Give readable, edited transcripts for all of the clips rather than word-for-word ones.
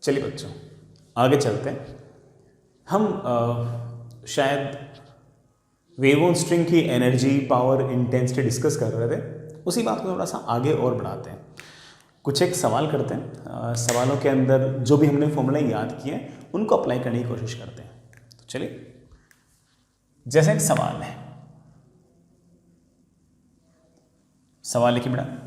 चलिए बच्चों आगे चलते हैं। हम शायद वेव ऑन स्ट्रिंग की एनर्जी, पावर, इंटेंसिटी डिस्कस कर रहे थे। उसी बात को थोड़ा सा आगे और बढ़ाते हैं। कुछ एक सवाल करते हैं। सवालों के अंदर जो भी हमने फॉर्मूला याद किए हैं उनको अप्लाई करने की कोशिश करते हैं। तो चलिए, जैसे एक सवाल है, सवाल लिखिए बेटा।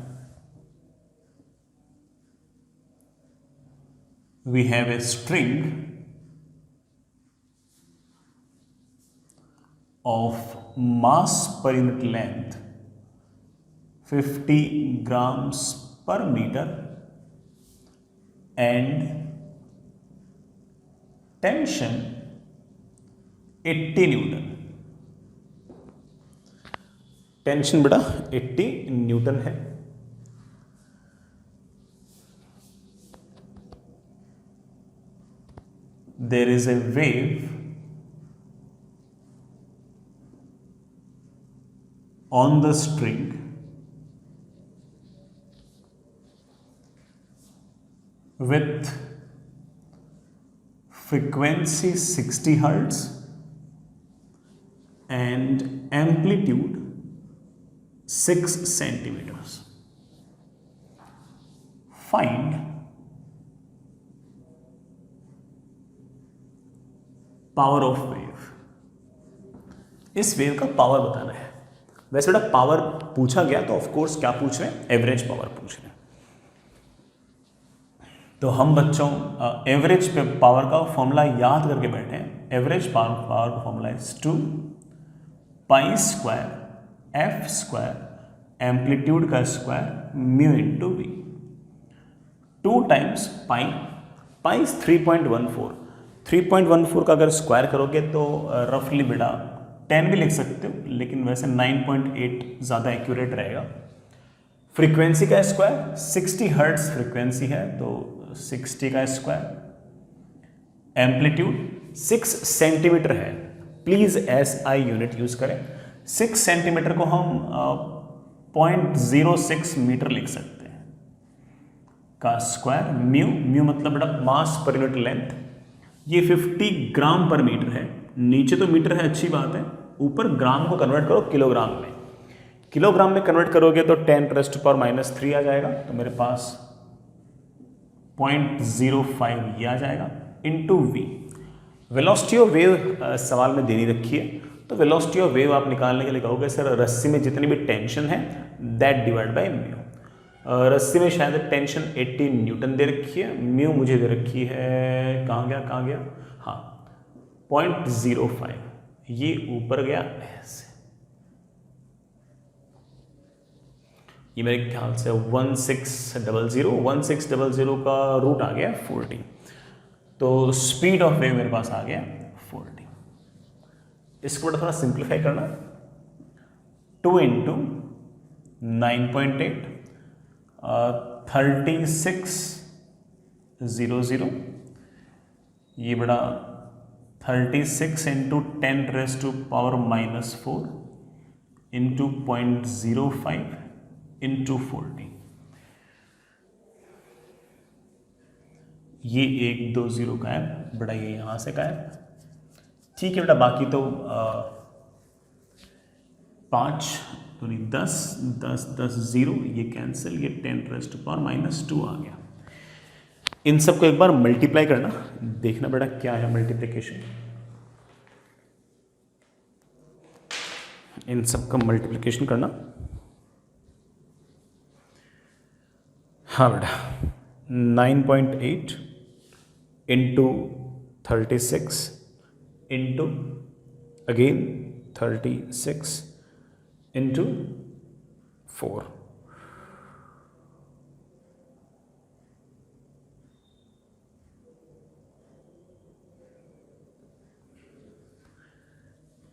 We have a string of mass per unit length 50 grams per meter and tension 80 Newton. Tension बेटा 80 न्यूटन है। There is a wave on the string with frequency 60 Hertz and amplitude 6 centimeters. Find power of wave. इस wave का power बताना है। वैसे बेटा power पूछा गया तो ऑफ कोर्स क्या पूछ रहे हैं, एवरेज पावर पूछ रहे हैं। तो हम बच्चों एवरेज पे पावर का फॉर्मूला याद करके बैठे हैं। एवरेज पावर का formula is 2 pi square F square amplitude का square mu into V. 2 times pi, pi 3.14, 3.14 का अगर स्क्वायर करोगे तो रफली बेटा 10 भी लिख सकते हो, लेकिन वैसे 9.8 ज़्यादा एक्यूरेट रहेगा। फ्रीक्वेंसी का स्क्वायर 60 हर्ट्ज फ्रीक्वेंसी है तो 60 का स्क्वायर। एम्पलीट्यूड 6 सेंटीमीटर है। प्लीज़ SI यूनिट यूज़ करें। 6 सेंटीमीटर को हम 0.06 मीटर लिख सकते हैं का स्क्वायर। म्यू मतलब बेटा मास पर यूनिट लेंथ। ये 50 ग्राम पर मीटर है। नीचे तो मीटर है, अच्छी बात है, ऊपर ग्राम को कन्वर्ट करो किलोग्राम में। किलोग्राम में कन्वर्ट करोगे तो 10⁻³ आ जाएगा। तो मेरे पास 0.05 ये आ जाएगा into v. Velocity of wave सवाल में देनी रखी है, तो वेलोसिटी ऑफ वेव आप निकालने के लिए कहोगे सर रस्सी में जितनी भी टेंशन है दैट डिवाइड बाय म्यू। रस्सी में शायद टेंशन 80 न्यूटन दे रखी है, म्यू मुझे दे रखी है, कहाँ गया, हाँ 0.05। ये ऊपर गया ऐसे, ये मेरे ख्याल से 1600 का रूट आ गया 40। तो स्पीड ऑफ वेव मेरे पास आ गया 40। इसको थोड़ा सिंप्लीफाई करना, 2 इंटू 9.8 3600, ये बड़ा 36 इंटू 10⁻⁻⁴ इंटू 0.05 इंटू 40। ये 1 2 0 गायब, बड़ा ये यहाँ से गायब। ठीक है बेटा, बाकी तो 5 तो नहीं 10 10 10 0, ये कैंसिल, ये 10⁻⁻² आ गया। इन सबको एक बार मल्टीप्लाई करना, देखना बेटा क्या है मल्टीप्लिकेशन। इन सबका मल्टीप्लिकेशन करना। हाँ बेटा 9.8 इंटू 36 इंटू अगेन 36 इंटू 4।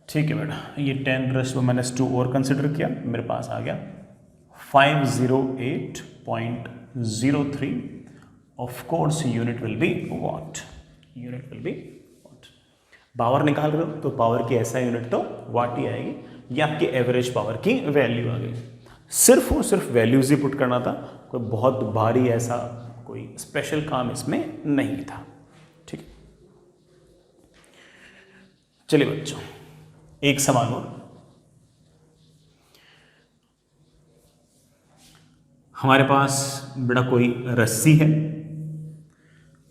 ठीक है बेटा, ये 10⁻⁻² और कंसिडर किया, मेरे पास आ गया 508.03। Of course unit will be what, unit will be what. Power निकाल रहे हो तो पावर की ऐसा यूनिट तो वाट ही आएगी। ये आपकी एवरेज पावर की वैल्यू आ गई। सिर्फ और सिर्फ वैल्यूज ही पुट करना था, कोई बहुत भारी ऐसा कोई स्पेशल काम इसमें नहीं था। ठीक है, चलिए बच्चों एक सवाल और। हमारे पास बड़ा कोई रस्सी है,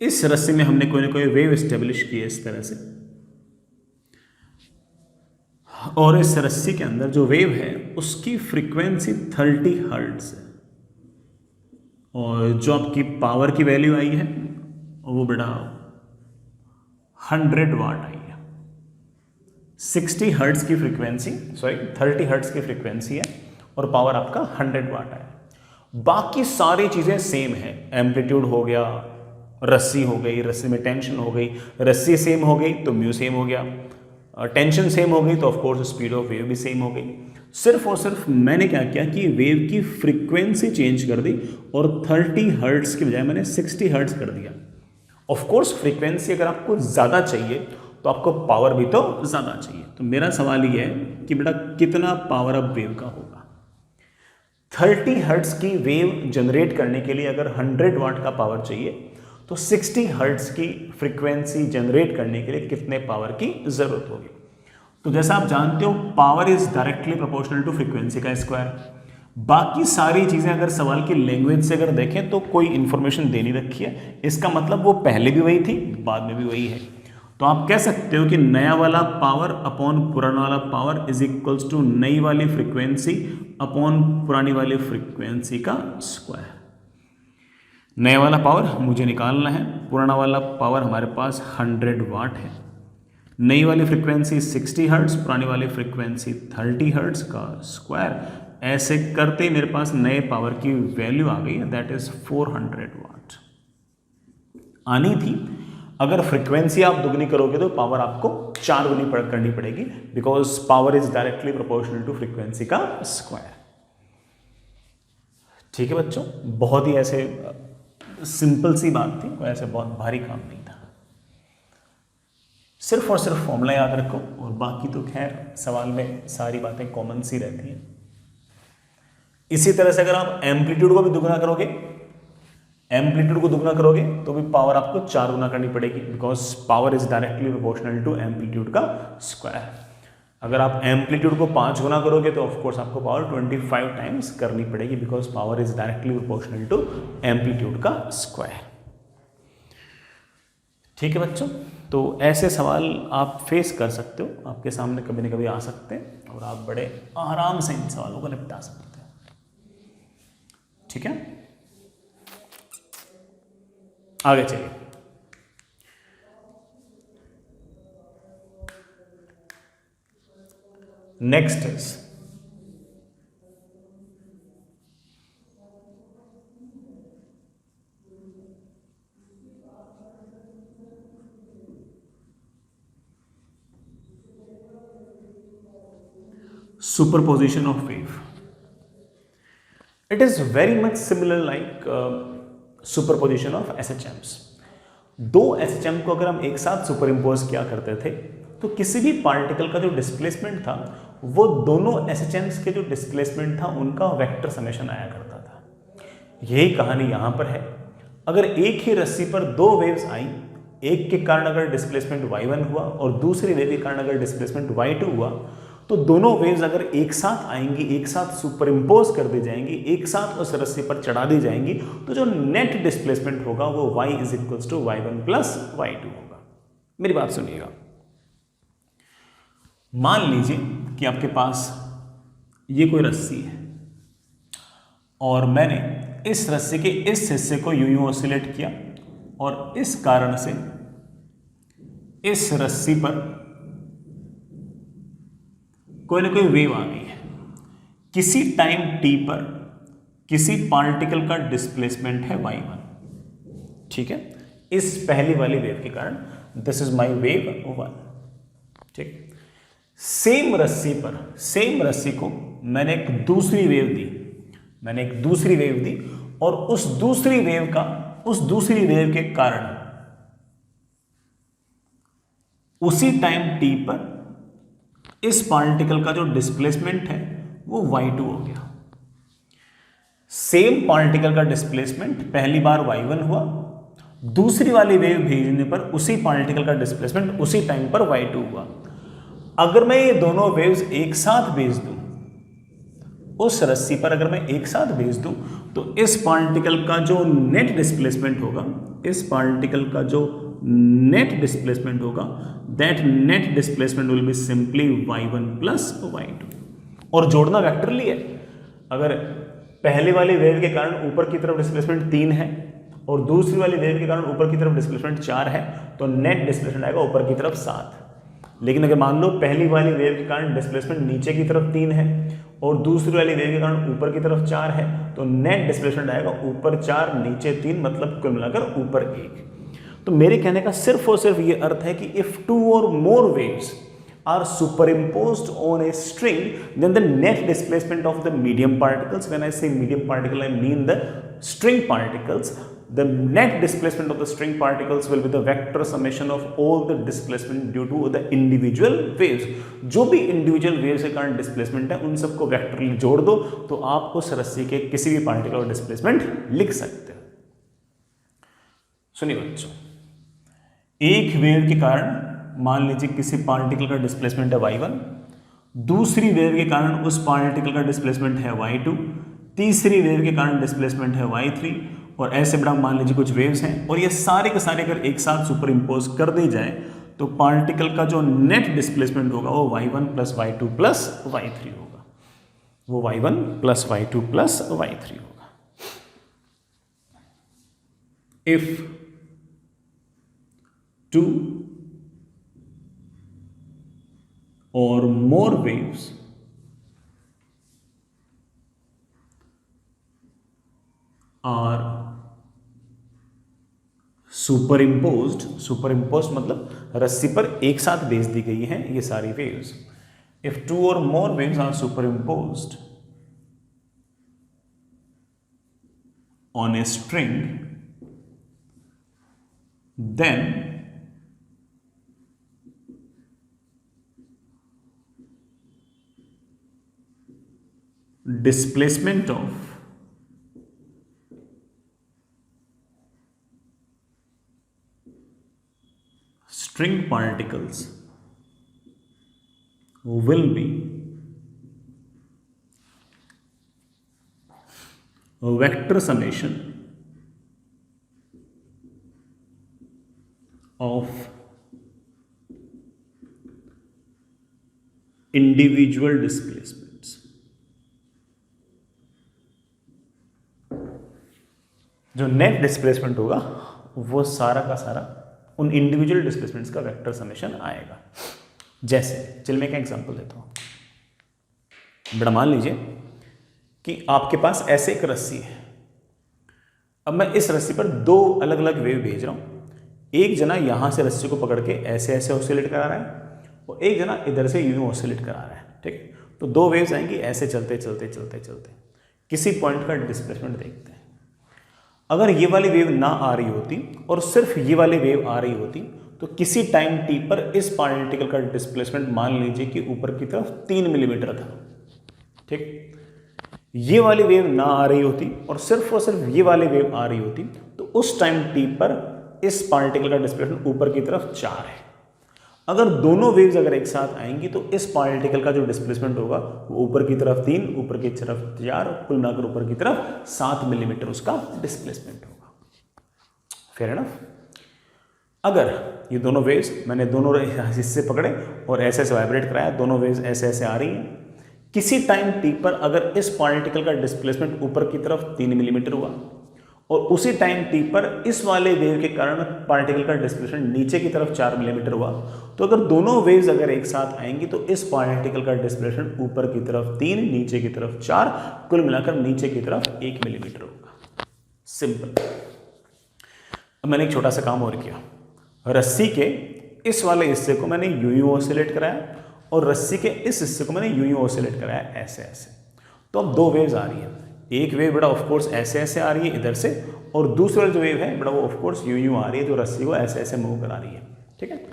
इस रस्सी में हमने कोई ना कोई वेव एस्टेब्लिश की है इस तरह से, और इस रस्सी के अंदर जो वेव है उसकी फ्रीक्वेंसी 30 हर्ट्ज है, और जो आपकी पावर की वैल्यू आई है वो बेटा 100 वाट आई है। 60 हर्ट्ज की फ्रीक्वेंसी, सॉरी 30 हर्ट्ज की फ्रीक्वेंसी है और पावर आपका 100 वाट है। बाकी सारी चीजें सेम है, एम्पलीट्यूड हो गया, रस्सी हो गई, रस्सी में टेंशन हो गई, रस्सी सेम हो गई तो म्यू सेम हो गया, टेंशन सेम हो गई तो of course speed of wave भी सेम हो गई। सिर्फ और सिर्फ मैंने क्या किया कि वेव की फ्रीक्वेंसी चेंज कर दी और 30 हर्ट्ज की बजाय मैंने 60 हर्ट्ज कर दिया। ऑफ कोर्स फ्रीक्वेंसी अगर आपको ज़्यादा चाहिए तो आपको पावर भी तो ज़्यादा चाहिए। तो मेरा सवाल ये है कि बेटा कितना पावर अप वेव का होगा। 30 हर्ट्ज की वेव जनरेट करने के लिए अगर 100 वाट का पावर चाहिए तो 60 हर्ट्ज की फ्रीक्वेंसी जनरेट करने के लिए कितने पावर की जरूरत होगी। तो जैसा आप जानते हो power is directly proportional to frequency का स्क्वायर। बाकी सारी चीजें अगर सवाल की लैंग्वेज से अगर देखें तो कोई इंफॉर्मेशन दे नहीं रखी है, इसका मतलब वो पहले भी वही थी बाद में भी वही है। तो आप कह सकते हो कि नया वाला पावर अपॉन पुराना वाला पावर इज इक्वल्स टू नई वाली फ्रीक्वेंसी अपॉन पुरानी वाली फ्रीक्वेंसी का स्क्वायर। नया वाला पावर मुझे निकालना है, पुराना वाला पावर हमारे पास 100 वाट है, नई वाली फ्रीक्वेंसी 60 हर्ट्ज, पुरानी वाली फ्रीक्वेंसी 30 हर्ट्ज का स्क्वायर। ऐसे करते ही मेरे पास नए पावर की वैल्यू आ गई है, दैट इज 400 वाट आनी थी। अगर फ्रीक्वेंसी आप दुगनी करोगे तो पावर आपको 4 गुनी करनी पड़ेगी, because power is directly proportional to frequency का स्क्वायर। ठीक है बच्चों, बहुत ही ऐसे सिंपल सी बात थी, कोई ऐसे बहुत भारी काम नहीं था। सिर्फ और सिर्फ फॉर्मूला याद रखो और बाकी तो खैर सवाल में सारी बातें कॉमन सी रहती हैं। इसी तरह से अगर आप एम्पलीट्यूड को भी दुगना करोगे, एम्पलीट्यूड को दुगना करोगे तो भी पावर आपको 4 गुना करनी पड़ेगी, because power is directly proportional to amplitude का स्क्वायर। अगर आप एम्पलीट्यूड को 5 गुना करोगे तो ऑफकोर्स आपको पावर 25 टाइम्स करनी पड़ेगी, because power is directly proportional to amplitude का स्क्वायर। ठीक है बच्चों, तो ऐसे सवाल आप फेस कर सकते हो, आपके सामने कभी ना कभी आ सकते हैं और आप बड़े आराम से इन सवालों को निपटा सकते हैं। ठीक है, आगे चलिए। Next is superposition of wave. It is very much similar like superposition of SHMs. दो SHM को अगर हम एक साथ सुपर इम्पोज किया करते थे तो किसी भी पार्टिकल का जो डिस्प्लेसमेंट था वो दोनों SHMs के जो डिस्प्लेसमेंट था उनका वेक्टर समेशन आया करता था। यही कहानी यहाँ पर है। अगर एक ही रस्सी पर दो वेव्स आई, एक के कारण अगर डिस्प्लेसमेंट y1 हुआ और दूसरी वेव के कारण अगर डिस्प्लेसमेंट y2 हुआ, तो दोनों वेव्स अगर एक साथ आएंगी, एक साथ सुपर इम्पोज कर दी जाएंगी, एक साथ उस रस्सी पर चढ़ा दी जाएंगी, तो जो नेट डिस्प्लेसमेंट होगा वो y is equals to y1 plus y2 होगा। मेरी बात सुनिएगा, मान लीजिए कि आपके पास ये कोई रस्सी है और मैंने इस रस्सी के इस हिस्से को यूं यूं ऑसिलेट किया और इस कारण से इस रस्सी पर कोई ना कोई वेव आ गई है। किसी टाइम t पर किसी पार्टिकल का डिस्प्लेसमेंट है y1, ठीक है, इस पहली वाली वेव के कारण। This is my wave 1। ठीक, सेम रस्सी पर, सेम रस्सी को मैंने एक दूसरी वेव दी, और उस दूसरी वेव के कारण उसी टाइम t पर इस पार्टिकल का जो डिस्प्लेसमेंट है वो y2 हो गया। सेम पार्टिकल का डिस्प्लेसमेंट पहली बार y1 हुआ, दूसरी वाली वेव भेजने पर उसी पार्टिकल का डिस्प्लेसमेंट उसी टाइम पर y2 हुआ। अगर मैं ये दोनों वेव्स एक साथ भेज दूं, उस रस्सी पर अगर मैं एक साथ भेज दूं, तो इस पार्टिकल का जो नेट डिस्प्लेसमेंट होगा, इस पार्टिकल का जो नेट डिस्प्लेसमेंट होगा, that net displacement will be simply y1 plus y2। और जोड़ना वेक्टरली है। अगर पहले वाली वेव के कारण ऊपर की तरफ डिस्प्लेसमेंट 3 है और दूसरी वाली वेव के कारण ऊपर की तरफ डिस्प्लेसमेंट 4 है, तो नेट डिस्प्लेसमेंट आएगा ऊपर की तरफ 7। लेकिन अगर मान लो पहली वाली वेव के कारण डिस्प्लेसमेंट नीचे की तरफ 3 है और दूसरी वाली वेव के कारण ऊपर की तरफ 4 है, तो नेट डिस्प्लेसमेंट आएगा ऊपर 4 नीचे 3, मतलब कुल मिलाकर ऊपर 1। तो मेरे कहने का सिर्फ और सिर्फ ये अर्थ है कि if 2 or more waves are superimposed on a string, then the net displacement of the medium particles, when I say medium particle I mean the string particles, the net displacement of the string particles will be the vector summation of all the displacement due to the individual waves। जो भी individual waves के कारण displacement है उन सबको vectorially जोड़ दो, तो आप उस रस्सी के किसी भी पार्टिकल का डिस्प्लेसमेंट लिख सकते हो। सुनिए बच्चों, एक वेव के कारण मान लीजिए किसी पार्टिकल का डिस्प्लेसमेंट है y1, दूसरी वेव के कारण उस पार्टिकल का डिस्प्लेसमेंट है y2, तीसरी वेव के कारण डिस्प्लेसमेंट है y3, और ऐसे बड़ा मान लीजिए कुछ वेव्स हैं, और ये सारे के सारे अगर एक साथ सुपर इम्पोज कर दी जाए तो पार्टिकल का जो नेट डिस्प्लेसमेंट होगा वो y1 plus y2 plus y3 होगा, वो y1 plus y2 plus y3 होगा। If 2 or more waves are superimposed, superimposed मतलब रस्सी पर एक साथ भेज दी गई हैं ये सारी waves. If 2 or more waves are superimposed on a string, then displacement of string particles will be a vector summation of individual displacements। जो नेट डिस्प्लेसमेंट होगा वो सारा का सारा उन इंडिविजुअल डिस्प्लेसमेंट्स का वेक्टर समेशन आएगा। जैसे चल मैं क्या एग्जांपल देता हूँ। बड़ा मान लीजिए कि आपके पास ऐसे एक रस्सी है। अब मैं इस रस्सी पर दो अलग अलग वेव भेज रहा हूँ। एक जना यहाँ से रस्सी को पकड़ के ऐसे ऐसे ऑसिलेट करा रहा है और एक जना इधर से यूं ऑसिलेट करा रहा है। ठीक है, तो दो वेव्स आएंगी ऐसे चलते चलते चलते चलते, किसी पॉइंट का डिस्प्लेसमेंट देखते हैं। अगर ये वाली वेव ना आ रही होती और सिर्फ ये वाली वेव आ रही होती तो किसी टाइम t पर इस पार्टिकल का डिस्प्लेसमेंट मान लीजिए कि ऊपर की तरफ 3 मिलीमीटर था। ठीक, ये वाली वेव ना आ रही होती और सिर्फ ये वाली वेव आ रही होती तो उस टाइम t पर इस पार्टिकल का डिस्प्लेसमेंट ऊपर की तरफ 4 है। अगर दोनों वेव्स अगर एक साथ आएंगी तो इस पार्टिकल का जो डिस्प्लेसमेंट होगा वो ऊपर की तरफ 3, ऊपर की तरफ 4, कुल मिलाकर ऊपर की तरफ 7 मिलीमीटर उसका डिस्प्लेसमेंट होगा। Fair enough. अगर ये दोनों वेव्स मैंने दोनों हिस्से पकड़े और ऐसे ऐसे वाइब्रेट कराया, दोनों वेव्स ऐसे ऐसे आ रही हैं, किसी टाइम t पर अगर इस पार्टिकल का डिस्प्लेसमेंट ऊपर की तरफ 3 मिलीमीटर हुआ और उसी टाइम t पर इस वाले वेव के कारण पार्टिकल का डिस्प्लेसमेंट नीचे की तरफ 4 मिलीमीटर हुआ, तो अगर दोनों वेव्स अगर एक साथ आएंगी तो इस पार्टिकल का डिस्प्लेसमेंट ऊपर की तरफ 3, नीचे की तरफ 4, कुल मिलाकर नीचे की तरफ 1 मिलीमीटर होगा। सिंपल। अब मैंने एक छोटा सा काम और किया। रस्सी के इस वाले हिस्से को मैंने यूं ऑसिलेट कराया और रस्सी के इस हिस्से को मैंने यूं ऑसिलेट कराया ऐसे ऐसे। तो अब दो वेव्स आ रही हैं। एक वेव बड़ा ऑफकोर्स ऐसे ऐसे आ रही है इधर से, और दूसरा जो वेव है बड़ा वो ऑफकोर्स यूं आ रही है जो रस्सी को ऐसे ऐसे मूव करा रही है। ठीक है,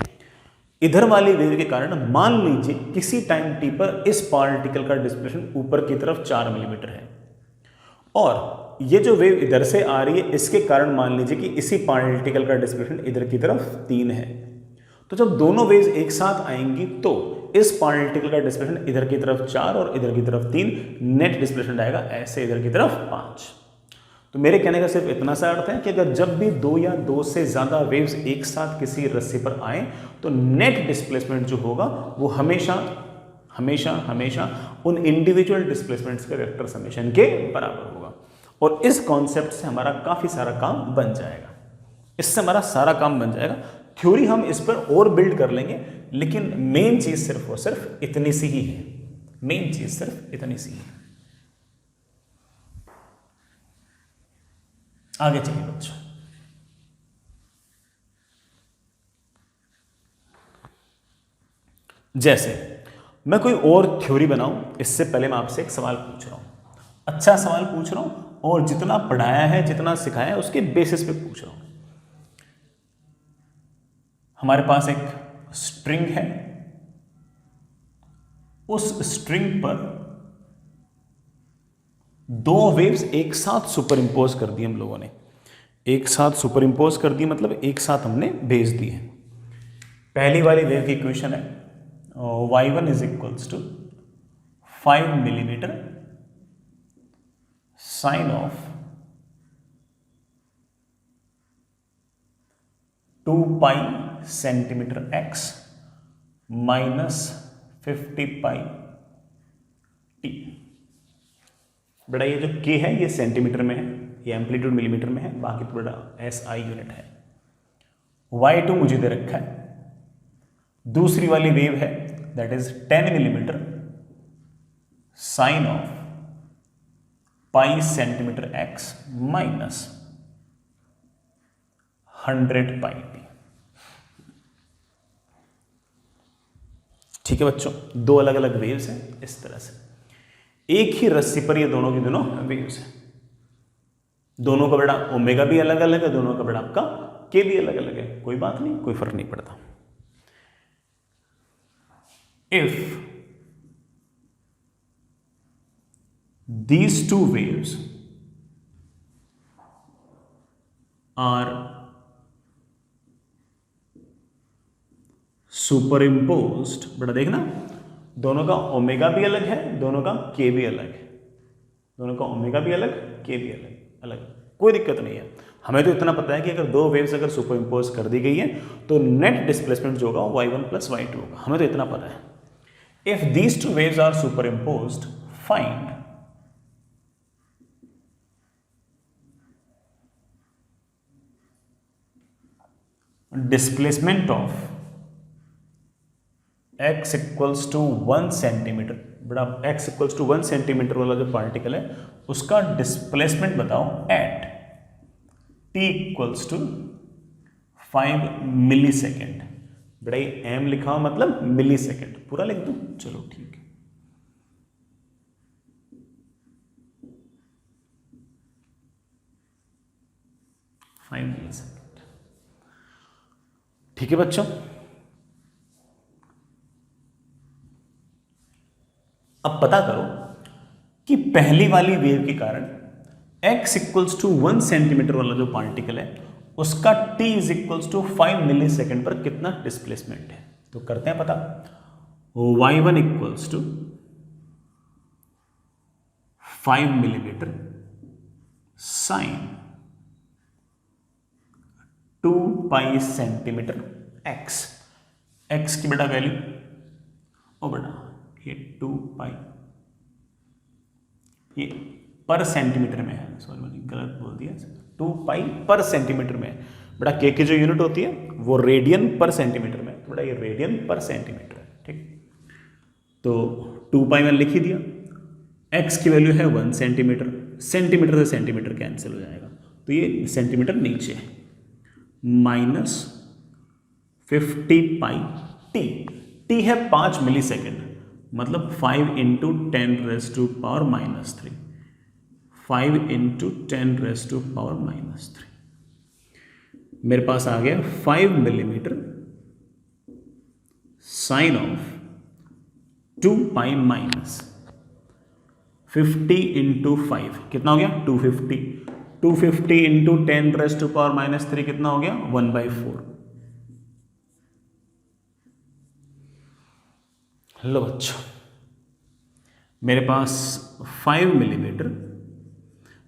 इधर वाली वेव के कारण मान लीजिए किसी टाइम t पर इस पार्टिकल का डिस्प्लेसमेंट ऊपर की तरफ 4 मिलीमीटर है और ये जो वेव इधर से आ रही है, इसके कारण मान लीजिए कि इसी पार्टिकल का डिस्प्लेसमेंट इधर की तरफ 3 है। तो जब दोनों वेव्स एक साथ आएंगी तो इस पार्टिकल का डिस्प्लेसमेंट इधर की तरफ 4 और इधर की तरफ 3, नेट डिस्प्लेसमेंट आएगा ऐसे इधर की तरफ 5। तो मेरे कहने का सिर्फ इतना सा अर्थ है कि अगर जब भी 2 या 2 से ज़्यादा वेव्स एक साथ किसी रस्सी पर आए तो नेट डिस्प्लेसमेंट जो होगा वो हमेशा हमेशा हमेशा उन इंडिविजुअल डिस्प्लेसमेंट्स के वेक्टर समेशन के बराबर होगा। और इस कॉन्सेप्ट से हमारा काफ़ी सारा काम बन जाएगा, इससे हमारा सारा काम बन जाएगा। थ्योरी हम इस पर और बिल्ड कर लेंगे, लेकिन मेन चीज़ सिर्फ और सिर्फ इतनी सी ही है, मेन चीज़ सिर्फ इतनी सी है। आगे चलिए बच्चों, जैसे मैं कोई और थ्योरी बनाऊं, इससे पहले मैं आपसे एक सवाल पूछ रहा हूं, अच्छा सवाल पूछ रहा हूं और जितना पढ़ाया है जितना सिखाया है उसके बेसिस पे पूछ रहा हूं। हमारे पास एक स्ट्रिंग है, उस स्ट्रिंग पर 2 वेव्स एक साथ सुपर इंपोज कर दी हम लोगों ने, एक साथ सुपर इंपोज कर दी मतलब एक साथ हमने भेज दी है। पहली वाली वेव की इक्वेशन है y1 is equals to 5 millimetre sine of 2 pi centimetre x minus 50 pi t। बेटा ये जो k है ये सेंटीमीटर में है, ये एम्पलीट्यूड मिलीमीटर में है, बाकी तो बेटा SI यूनिट है। y2 मुझे दे रखा है। दूसरी वाली वेव है that is 10 millimetre sine of pi centimetre x minus 100 pi t। ठीक है बच्चों, 2 अलग अलग वेव्स हैं इस तरह से, एक ही रस्सी पर ये दोनों की दोनों वेव्स हैं। दोनों का बेटा ओमेगा भी अलग अलग है, दोनों का बेटा आपका के भी अलग अलग है, कोई बात नहीं, कोई फर्क नहीं पड़ता। If these 2 waves are superimposed, बेटा देखना दोनों का ओमेगा भी अलग है, दोनों का के भी अलग है, दोनों का ओमेगा भी अलग, के भी अलग अलग, कोई दिक्कत नहीं है। हमें तो इतना पता है कि अगर 2 वेव्स अगर सुपर इंपोज कर दी गई है तो नेट डिस्प्लेसमेंट जो होगा y1 प्लस y2 होगा, हमें तो इतना पता है। If these 2 waves are superimposed, find displacement of x equals to 1 centimetre. बड़ा x equals to 1 सेंटीमीटर वाला जो पार्टिकल है उसका डिस्प्लेसमेंट बताओ at t equals to 5 millisecond. बेटा ये m लिखा हो मतलब मिली सेकेंड, पूरा लिख दूं, चलो ठीक है। मिली सेकेंड, ठीक है बच्चों। अब पता करो कि पहली वाली वेव के कारण x इक्वल्स टू 1 सेंटीमीटर वाला जो पार्टिकल है उसका t is equals to 5 millisecond पर कितना डिस्प्लेसमेंट है। तो करते हैं पता, y1 equals to 5 millimetre sine 2 pi centimetre x की बेटा वैल्यू, ओ बेटा ये 2 पाई, ये पर सेंटीमीटर में है, सॉरी मैंने गलत बोल दिया, 2 पाई पर सेंटीमीटर में। बेटा के की जो यूनिट होती है वो रेडियन पर सेंटीमीटर में, तो बेटा ये रेडियन पर सेंटीमीटर है, ठीक। तो 2 पाई मैंने लिख ही दिया, x की वैल्यू है 1 सेंटीमीटर, सेंटीमीटर से सेंटीमीटर कैंसिल हो जाएगा तो ये सेंटीमीटर नीचे है, माइनस 50 पाई t है 5 मिली सेकेंड, मतलब 5 इंटू 10⁻⁻3, 5 इंटू 10⁻⁻3। मेरे पास आ गया 5 millimetre sine of 2 pi minus 50 into 5 कितना हो गया 250, 250 इंटू 10⁻³ कितना हो गया 1/4। लो बच्चों, मेरे पास 5 मिलीमीटर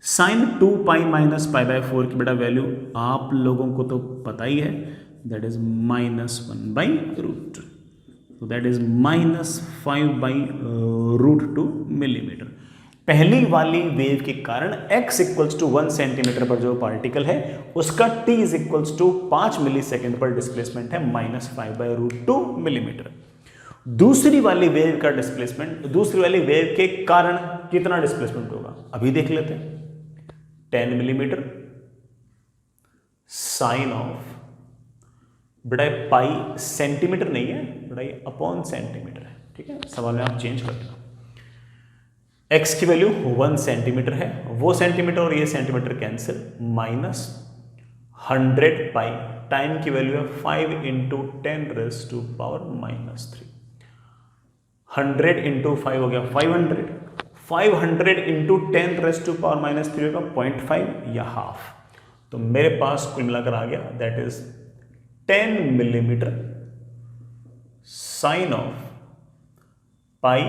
साइन 2π माइनस π/4 की बेटा वैल्यू आप लोगों को तो पता ही है, दैट इज -1/√2, तो दैट इज -5/√2 मिलीमीटर। पहली वाली वेव के कारण x इक्वल्स टू 1 सेंटीमीटर पर जो पार्टिकल है उसका t is equals to 5 millisecond पर डिस्प्लेसमेंट है -5/√2 मिलीमीटर। दूसरी वाली वेव का डिस्प्लेसमेंट, दूसरी वाली वेव के कारण कितना डिस्प्लेसमेंट होगा अभी देख लेते हैं। 10 मिलीमीटर साइन ऑफ, बेटा पाई सेंटीमीटर नहीं है बेटा, ये अपॉन सेंटीमीटर है, ठीक है, सवाल में आप चेंज कर देना। x की वैल्यू 1 सेंटीमीटर है, वो सेंटीमीटर और ये सेंटीमीटर कैंसिल, -100 पाई, टाइम की वैल्यू है 5 इंटू 10⁻³ 100 इंटू 5 हो गया 500, 500 इंटू 10⁻³ का 0.5 या हाफ, तो मेरे पास कुल मिलाकर आ गया that is 10 millimetre sine of pi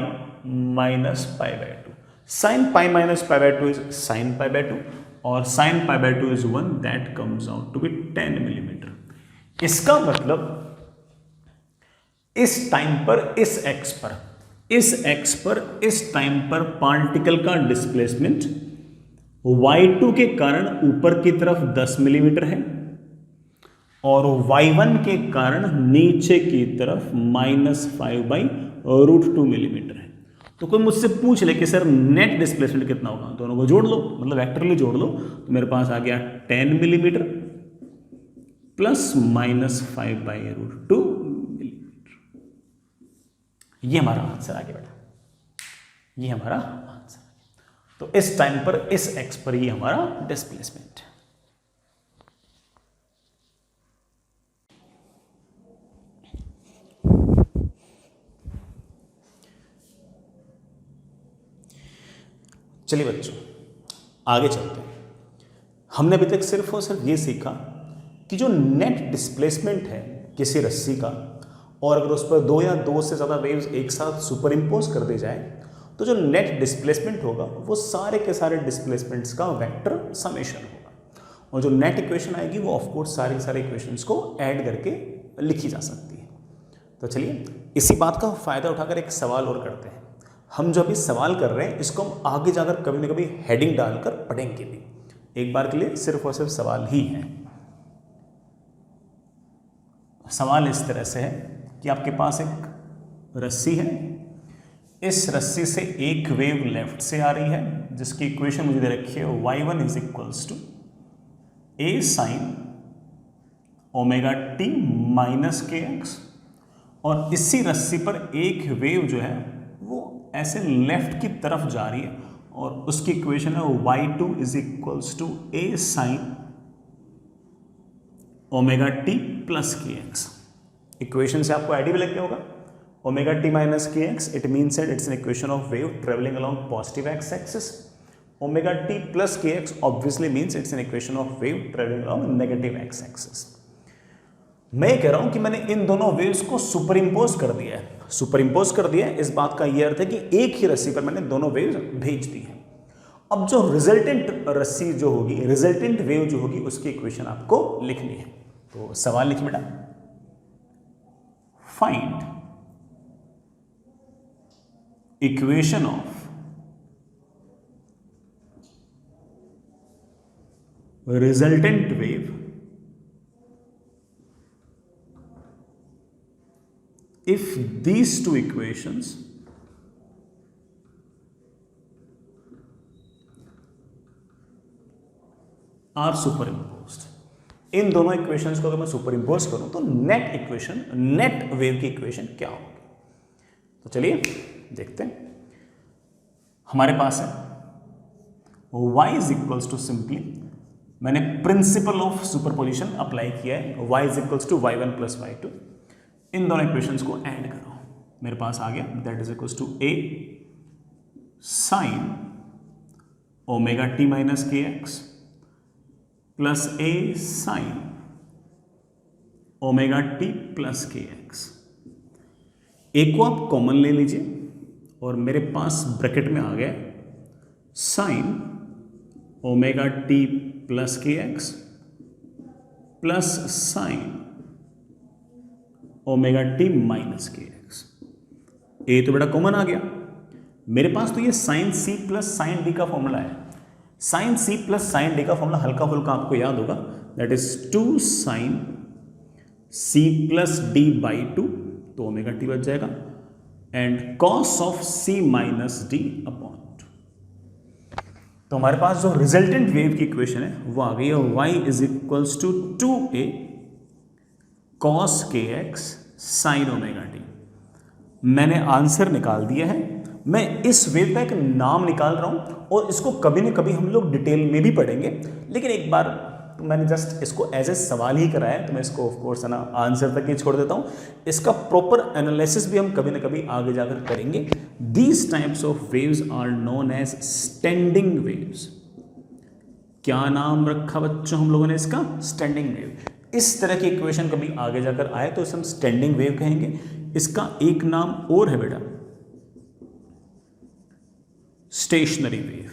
minus π/2। Sine pi minus π/2 is sine π/2 और sine π/2 is 1, that comes out to be 10 millimetre. इसका मतलब इस टाइम पर इस x पर इस टाइम पर पार्टिकल का डिस्प्लेसमेंट y2 के कारण ऊपर की तरफ 10 मिलीमीटर है और y1 के कारण नीचे की तरफ -5/√2 मिलीमीटर है। तो कोई मुझसे पूछ ले कि सर नेट डिस्प्लेसमेंट कितना होगा, दोनों को जोड़ लो, मतलब वेक्टरली जोड़ लो, तो मेरे पास आ गया 10 मिलीमीटर प्लस -5/√2 मिलीमीटर। ये हमारा आंसर आ गया बेटा, ये हमारा आंसर। तो इस टाइम पर इस x पर ये हमारा डिस्प्लेसमेंट है। चलिए बच्चों आगे चलते हैं। हमने अभी तक सिर्फ और सिर्फ ये सीखा कि जो नेट डिस्प्लेसमेंट है किसी रस्सी का, और अगर उस पर 2 या 2 से ज़्यादा वेव्स एक साथ सुपर इम्पोज कर दी जाए तो जो नेट डिस्प्लेसमेंट होगा वो सारे के सारे डिस्प्लेसमेंट्स का वेक्टर समेशन होगा, और जो नेट इक्वेशन आएगी वो ऑफकोर्स सारे सारे इक्वेशंस को ऐड करके लिखी जा सकती है। तो चलिए इसी बात का फ़ायदा उठाकर एक सवाल और करते हैं। हम जो अभी सवाल कर रहे हैं इसको हम आगे जाकर कभी ना कभी हेडिंग डालकर पढ़ेंगे भी, एक बार के लिए सिर्फ और सिर्फ सवाल ही है। सवाल इस तरह से है कि आपके पास एक रस्सी है, इस रस्सी से एक वेव लेफ्ट से आ रही है जिसकी इक्वेशन मुझे दे रखी है y1 is equals to a sine ω t minus kx, और इसी रस्सी पर एक वेव जो है वो ऐसे लेफ्ट की तरफ जा रही है और उसकी इक्वेशन है y2 is equals to a sine ω t plus kx। Equation से आपको आइडिया भी लग गया होगा, ओमेगा टी माइनस के X, it means that it's an equation of wave travelling along positive X axis. Omega T plus के X obviously means it's an equation of wave travelling along negative X axis. मैं कह रहा हूं कि मैंने इन दोनों waves को super impose कर दिया है। सुपर इम्पोज कर दिया है इस बात का यह अर्थ है कि एक ही रस्सी पर मैंने दोनों वेव्स भेज दी है। अब जो रिजल्टेंट रस्सी जो होगी, रिजल्टेंट वेव जो होगी, उसकी इक्वेशन आपको लिखनी है। तो सवाल लिखिए बेटा, find equation of resultant wave if these two equations are superimposed। इन दोनों इक्वेशंस को अगर मैं सुपर इम्पोज करूं तो नेट इक्वेशन, नेट वेव की इक्वेशन क्या होगी। तो चलिए देखते हैं। हमारे पास है y is equals to, simply मैंने प्रिंसिपल ऑफ सुपरपोजिशन अप्लाई किया है, y is equals to y1 plus y2। इन दोनों इक्वेशंस को ऐड करो, मेरे पास आ गया that is equals to a sine omega T minus के x plus a sine omega T plus के एक्स। एक को आप कॉमन ले लीजिए और मेरे पास ब्रैकेट में आ गया साइन ओमेगा टी प्लस के x plus sine omega T minus के एक्स। ए तो बड़ा कॉमन आ गया मेरे पास, तो ये sine c plus sine d का फॉर्मूला है। Sine c plus sine d का फॉर्मूला हल्का फुल्का आपको याद होगा, that is 2 sine c plus d by 2, तो ओमेगा टी बच जाएगा, and cos of c minus d upon 2। तो हमारे पास जो रिजल्टेंट वेव की इक्वेशन है वो आ गई है y is equals to 2a cos k x sine omega t. मैंने आंसर निकाल दिया है। मैं इस वेव का एक नाम निकाल रहा हूं और इसको कभी न कभी हम लोग डिटेल में भी पढ़ेंगे, लेकिन एक बार तो मैंने जस्ट इसको एज ए सवाल ही कराया है, तो मैं इसको ऑफ कोर्स है ना आंसर तक ही छोड़ देता हूं। इसका प्रॉपर एनालिसिस भी हम कभी न कभी आगे जाकर करेंगे। These types of waves are known as standing waves. क्या नाम रखा बच्चों हम लोगों ने इसका? Standing wave. इस तरह की इक्वेशन कभी आगे जाकर आए तो इसे हम स्टैंडिंग वेव कहेंगे। इसका एक नाम और है बेटा, stationary wave.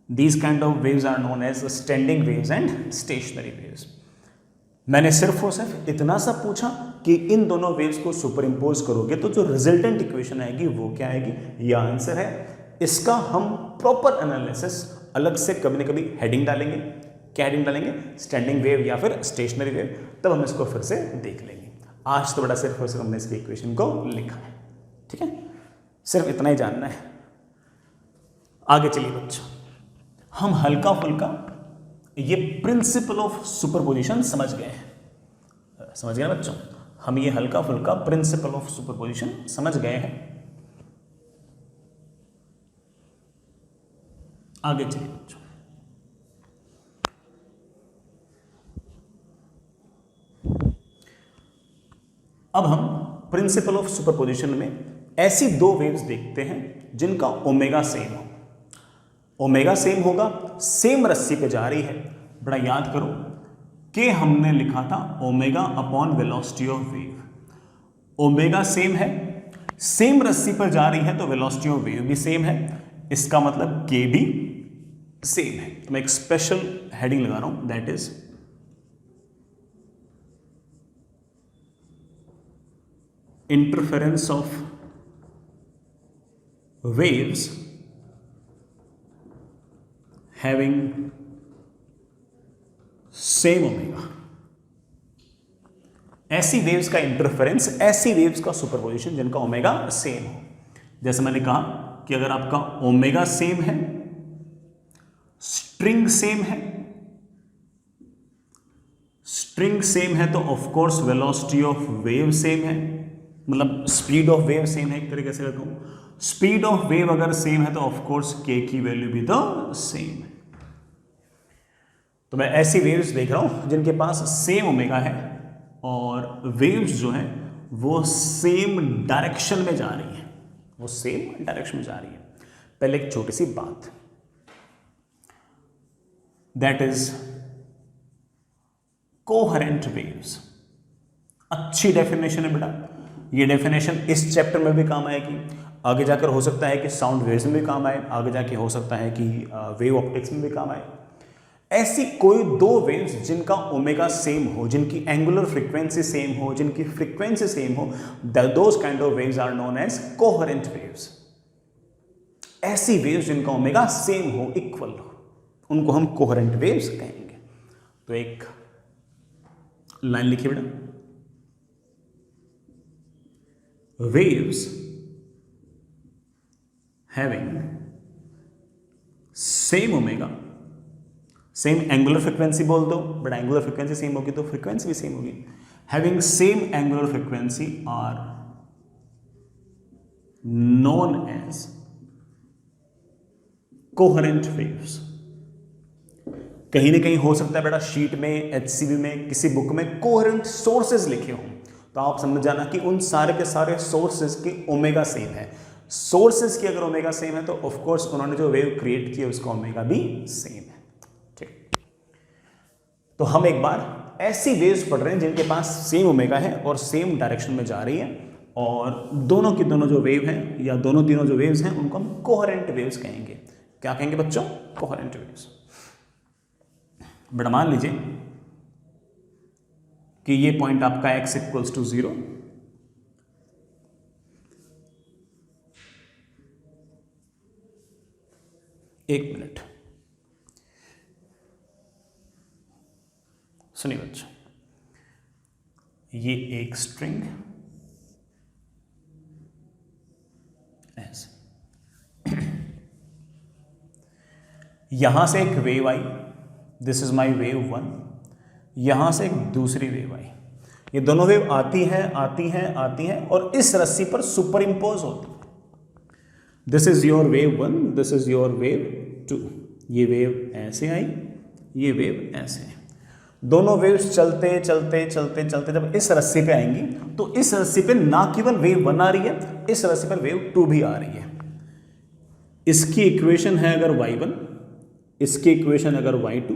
These kind of waves are known as standing waves and stationary waves. मैंने सिर्फ और सिर्फ इतना सा पूछा कि इन दोनों वेव्स को सुपर इम्पोज करोगे तो जो रिजल्टेंट इक्वेशन आएगी वो क्या आएगी, ये आंसर है। इसका हम प्रॉपर एनालिसिस अलग से कभी न कभी हेडिंग डालेंगे। क्या हेडिंग डालेंगे? स्टैंडिंग वेव या फिर स्टेशनरी वेव, तब हम इसको फिर से देख लेंगे। आज तो बड़ा सिर्फ और सिर्फ हमने इसकी इक्वेशन को लिखा है, ठीक है, सिर्फ इतना ही जानना है। आगे चलिए बच्चों, हम हल्का फुल्का ये प्रिंसिपल ऑफ सुपरपोजिशन समझ गए हैं। समझ गए बच्चों, हम ये हल्का फुल्का प्रिंसिपल ऑफ सुपरपोजिशन समझ गए हैं। आगे चलिए बच्चों, अब हम प्रिंसिपल ऑफ सुपरपोजिशन में ऐसी दो वेव्स देखते हैं जिनका ओमेगा सेम हो। ओमेगा सेम होगा, सेम रस्सी पे जा रही है। बड़ा याद करो कि हमने लिखा था omega upon velocity of wave. Omega same है, सेम रस्सी पर जा रही है तो वेलोसिटी ऑफ वेव भी सेम है, इसका मतलब के भी सेम है। तो मैं एक स्पेशल हेडिंग लगा रहा हूं, that is interference of waves having same omega। ऐसी वेव्स का इंटरफेरेंस, ऐसी वेव्स का सुपरपोजिशन जिनका ओमेगा सेम हो। जैसे मैंने कहा कि अगर आपका ओमेगा सेम है, स्ट्रिंग सेम है, स्ट्रिंग सेम है, तो of course velocity of wave same है, मतलब स्पीड ऑफ वेव सेम है। एक तरीके से कहता हूं, स्पीड ऑफ वेव अगर सेम है तो ऑफ कोर्स के की वैल्यू भी तो सेम है। तो मैं ऐसी वेव्स देख रहा हूं जिनके पास सेम ओमेगा है और वेव्स जो है वो सेम डायरेक्शन में जा रही है, वो सेम डायरेक्शन में जा रही है। पहले एक छोटी सी बात, दैट इज कोहेरेंट वेव्स। अच्छी डेफिनेशन है बेटा, ये डेफिनेशन इस चैप्टर में भी काम आएगी, आगे जाकर हो सकता है कि साउंड वेव्स में भी काम आए, आगे जाके हो सकता है कि वेव ऑप्टिक्स में भी काम आए। ऐसी कोई दो वेव्स जिनका ओमेगा सेम हो, जिनकी एंगुलर फ्रीक्वेंसी सेम हो, जिनकी फ्रीक्वेंसी सेम हो, those kind of waves are known as coherent waves. ऐसी वेव्स जिनका ओमेगा सेम हो, इक्वल हो, उनको हम कोहेरेंट वेव्स कहेंगे। तो एक लाइन लिखिए बेटा, waves having same omega, same angular frequency बोल दो, बट एंगुलर फ्रीक्वेंसी सेम होगी तो फ्रीक्वेंसी भी सेम होगी। Having same angular frequency are known as coherent waves. कहीं ना कहीं हो सकता है बेटा शीट में, एचसीवी में, किसी बुक में कोहेरेंट सोर्सेज लिखे हों, तो आप समझ जाना कि उन सारे के सारे सोर्सेज के ओमेगा सेम है। सोर्सेस की अगर ओमेगा सेम है तो ऑफ कोर्स उन्होंने जो वेव क्रिएट की है उसका ओमेगा भी सेम है। ठीक, तो हम एक बार ऐसी वेव्स पढ़ रहे हैं जिनके पास सेम ओमेगा है और सेम डायरेक्शन में जा रही है, और दोनों की दोनों जो वेव हैं या दोनों तीनों जो वेव्स हैं उनको हम कोहेरेंट वेव्स कहेंगे। क्या कहेंगे बच्चों? Coherent waves. बेटा मान लीजिए कि ये पॉइंट आपका x इक्वल्स टू 0, एक मिनट सुनिए बच्चों, ये एक स्ट्रिंग ऐसे, यहां से एक wave I, this is my wave 1, यहां से एक दूसरी वेव आई, ये दोनों वेव आती हैं आती हैं आती हैं और इस रस्सी पर सुपर इंपोज होती है। This is your wave 1, this is your wave 2, ये वेव ऐसे आई, ये वेव ऐसे है, दोनों वेव्स चलते चलते चलते चलते जब इस रस्सी पे आएंगी तो इस रस्सी पे ना केवल वेव 1 आ रही है, इस रस्सी पर वेव 2 भी आ रही है। इसकी इक्वेशन है अगर y1, इसकी इक्वेशन अगर y2,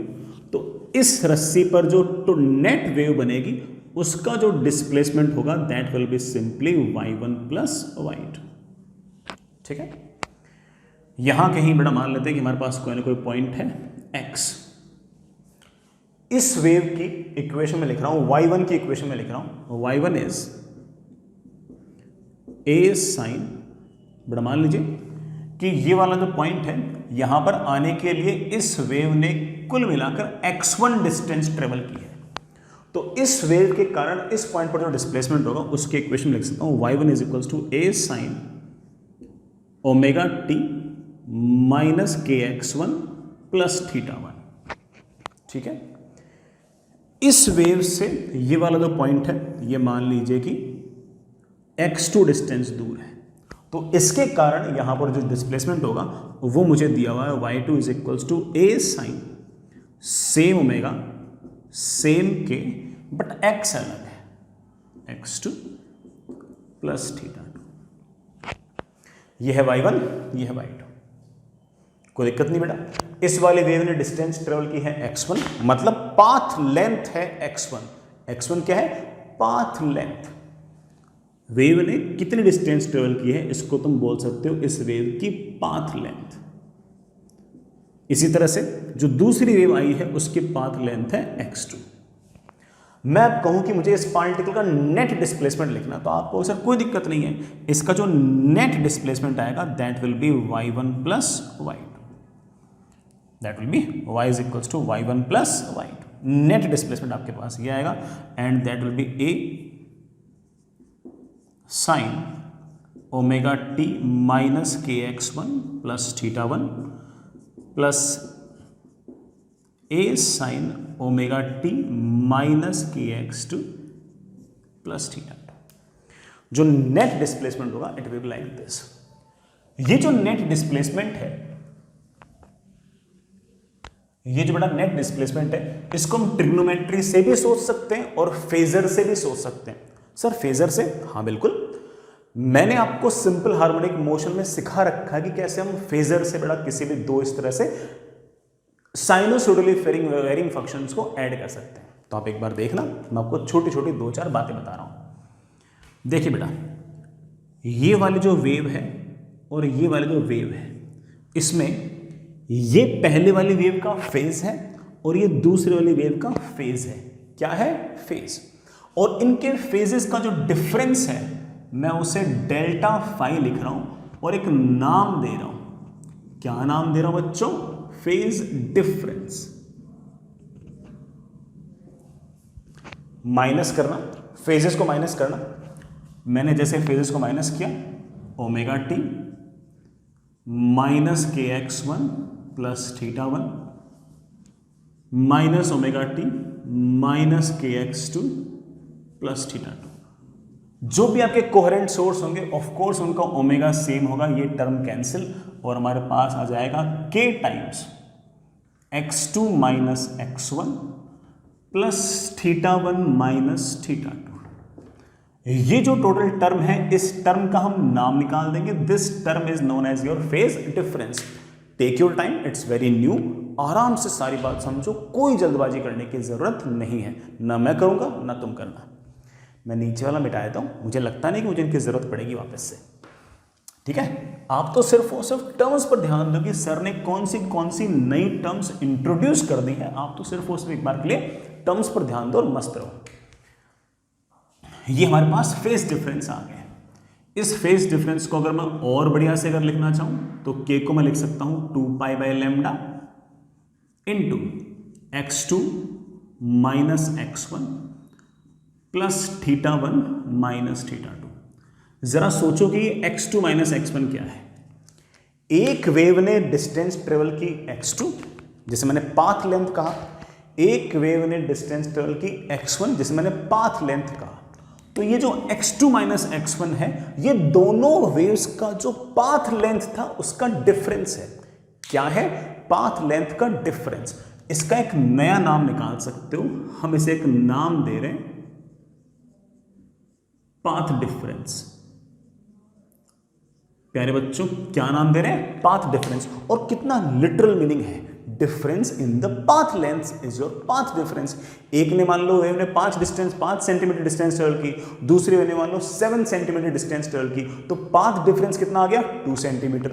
तो इस रस्सी पर जो नेट वेव बनेगी उसका जो डिस्प्लेसमेंट होगा that will be simply y1 plus y2। ठीक है, यहां कहीं बड़ा मान लेते हैं कि हमारे पास कोई ना कोई पॉइंट है x, इस वेव की इक्वेशन में लिख रहा हूं, y1 की इक्वेशन में लिख रहा हूं, y1 इज a साइन, बड़ा मान लीजिए कि ये वाला जो पॉइंट है यहां पर आने के लिए इस वेव ने कुल मिलाकर x1 डिस्टेंस ट्रेवल की है, तो इस वेव के कारण इस पॉइंट पर जो डिस्प्लेसमेंट होगा उसकी इक्वेशन लिख सकता हूं, y1 is equals to a sine omega T minus kx1 plus θ1। ठीक है, इस वेव से ये वाला जो पॉइंट है ये मान लीजिए कि x2 डिस्टेंस दूर है, तो इसके कारण यहां पर जो डिस्प्लेसमेंट होगा वो मुझे दिया हुआ है y2 is equals to a sine same omega same k but x अलग है, x2 प्लस θ2। ये है y1, ये है y2, कोई दिक्कत नहीं बेटा। इस वाले वेव ने डिस्टेंस ट्रेवल की है x1, मतलब पाथ लेंथ है x1, x1 क्या है? Path length. वेव ने कितनी डिस्टेंस ट्रेवल की है इसको तुम बोल सकते हो इस वेव की पाथ लेंथ। इसी तरह से जो दूसरी वेव आई है उसकी पाथ लेंथ है x2। मैं अब कहूं कि मुझे इस पार्टिकल का नेट डिस्प्लेसमेंट लिखना, तो आपको सर कोई दिक्कत नहीं है, इसका जो नेट डिस्प्लेसमेंट आएगा that will be y1 plus y2, that will be y is equals to y1 plus y2। Net displacement आपके पास ये आएगा and that will be a sine omega T minus kx1 plus θ1 plus a sine omega T minus kx2 plus θ2। जो net displacement होगा it will be like this. ये जो net displacement है, ये जो बड़ा नेट डिस्प्लेसमेंट है, इसको हम ट्रिग्नोमेट्री से भी सोच सकते हैं और फेजर से भी सोच सकते हैं। सर फेजर से? हाँ बिल्कुल, मैंने आपको सिंपल हार्मोनिक मोशन में सिखा रखा है कि कैसे हम फेजर से बड़ा किसी भी दो इस तरह से साइनोसोइडली वेरिंग फंक्शंस को ऐड कर सकते हैं। तो आप एक बार देखना, मैं आपको छोटी छोटी दो चार बातें बता रहा हूं। देखिए बेटा, ये वाली जो वेव है और ये वाली जो वेव है, इसमें ये पहले वाली वेव का फेज है और ये दूसरी वाली वेव का फेज है। क्या है? फेज। और इनके फेजेस का जो डिफरेंस है मैं उसे डेल्टा फाई लिख रहा हूं और एक नाम दे रहा हूं। क्या नाम दे रहा हूं बच्चों? Phase difference. माइनस करना, फेजेस को माइनस करना। मैंने जैसे फेजेस को माइनस किया, omega T minus kx1 plus θ1 minus omega T minus kx2 plus θ2। जो भी आपके कोहेरेंट सोर्स होंगे ऑफ कोर्स उनका ओमेगा सेम होगा, ये टर्म कैंसिल और हमारे पास आ जाएगा k times x2 minus x1 plus θ1 minus θ2। ये जो टोटल टर्म है, इस टर्म का हम नाम निकाल देंगे। This term is known as your phase difference. Take your time, it's very new. आराम से सारी बात समझो, कोई जल्दबाजी करने की जरूरत नहीं है। ना मैं करूंगा ना तुम करना। मैं नीचे वाला मिटा देता हूं, मुझे लगता नहीं कि मुझे इनकी जरूरत पड़ेगी वापस से। ठीक है, आप तो सिर्फ और सिर्फ टर्म्स पर ध्यान दो कि सर ने कौन सी नई टर्म्स इंट्रोड्यूस कर दी है। आप तो सिर्फ और सिर्फ एक बार के लिए टर्म्स पर ध्यान दो और मस्त रहो। ये हमारे पास फेज डिफरेंस आ गया। इस फेज डिफरेंस को अगर मैं और बढ़िया से अगर लिखना चाहूं तो के को मैं लिख सकता हूं 2π/λ into x2 minus x1 plus θ1 minus θ2। जरा सोचो कि x2 माइनस x1 क्या है। एक वेव ने डिस्टेंस ट्रेवल की x2, जिसे मैंने पाथ लेंथ कहा। एक वेव ने डिस्टेंस ट्रेवल की x1, जिसे मैंने पाथ लेंथ कहा। तो ये जो x2 माइनस x1 है, ये दोनों वेव्स का जो पाथ लेंथ था उसका डिफरेंस है। क्या है? पाथ लेंथ का डिफरेंस। इसका एक नया नाम निकाल सकते हो, हम इसे एक नाम दे रहे हैं पाथ डिफरेंस। प्यारे बच्चों, क्या नाम दे रहे हैं? Path difference. और कितना लिटरल मीनिंग है, difference in the path length is your path difference. एक ने मान लो वेव ने 5 सेंटीमीटर डिस्टेंस ट्रेवल की, दूसरी वेव ने मान लो 7 सेंटीमीटर डिस्टेंस ट्रेवल की, तो पाथ डिफरेंस कितना आ गया? 2 सेंटीमीटर।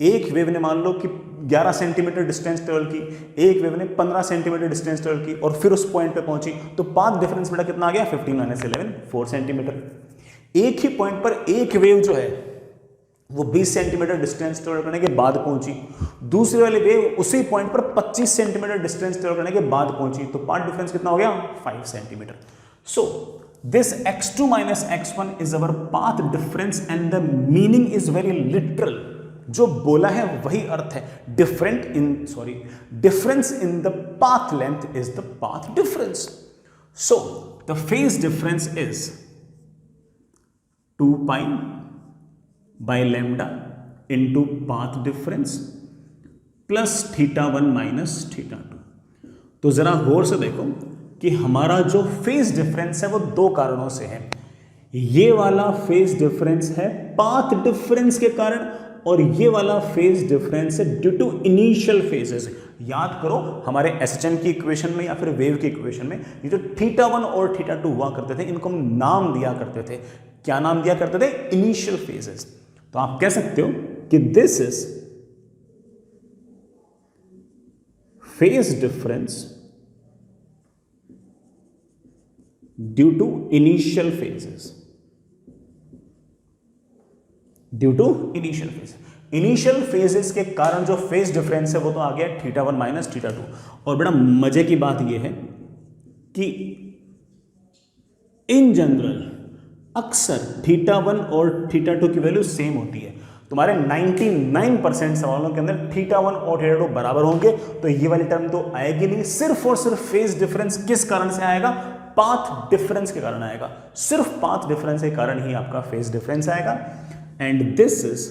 एक वेव ने मान लो कि 11 सेंटीमीटर डिस्टेंस ट्रेवल की, एक वेव ने 15 सेंटीमीटर डिस्टेंस ट्रेवल की और फिर उस पॉइंट पे पहुंची, तो पाथ डिफरेंस बेटा कितना आ गया? 15 - 11 4 सेंटीमीटर। एक ही पॉइंट पर एक वेव जो है वो 20 सेंटीमीटर डिस्टेंस ट्रेवल करने के बाद पहुंची, दूसरी वाली वेव उसी पॉइंट पर 25 सेंटीमीटर डिस्टेंस ट्रेवल करने के बाद पहुंची, तो पाथ डिफरेंस कितना हो गया? 5 centimetre. So this x2 minus x1 is our path difference and the meaning is very literal. जो बोला है वही अर्थ है। Difference in the path length is the path difference. So the phase difference is 2π/λ into path difference plus θ1 minus θ2। तो जरा गौर से देखो कि हमारा जो फेज डिफरेंस है वो दो कारणों से है। ये वाला फेज डिफरेंस है पाथ डिफरेंस के कारण, और ये वाला फेज डिफरेंस है ड्यू टू इनिशियल फेजेस। याद करो हमारे एसएचएम की इक्वेशन में या फिर वेव की इक्वेशन में ये जो θ1 और θ2 हुआ करते थे, इनको हम नाम दिया करते थे। क्या नाम दिया करते थे? Initial phases. तो आप कह सकते हो कि this is phase difference due to initial phases. Due to initial phase. Initial phases के कारण जो फेज डिफरेंस है वो तो आ गया θ1 माइनस θ2। और बड़ा मजे की बात यह है कि इन जनरल अक्सर θ1 और θ2 की वैल्यू सेम होती है। तुम्हारे 99% सवालों के अंदर θ1 और θ2 बराबर होंगे, तो ये वाली टर्म तो आएगी नहीं। सिर्फ और सिर्फ फेज डिफरेंस किस कारण से आएगा? पाथ डिफरेंस के कारण आएगा। सिर्फ पाथ डिफरेंस के कारण ही आपका फेज डिफरेंस आएगा। And this is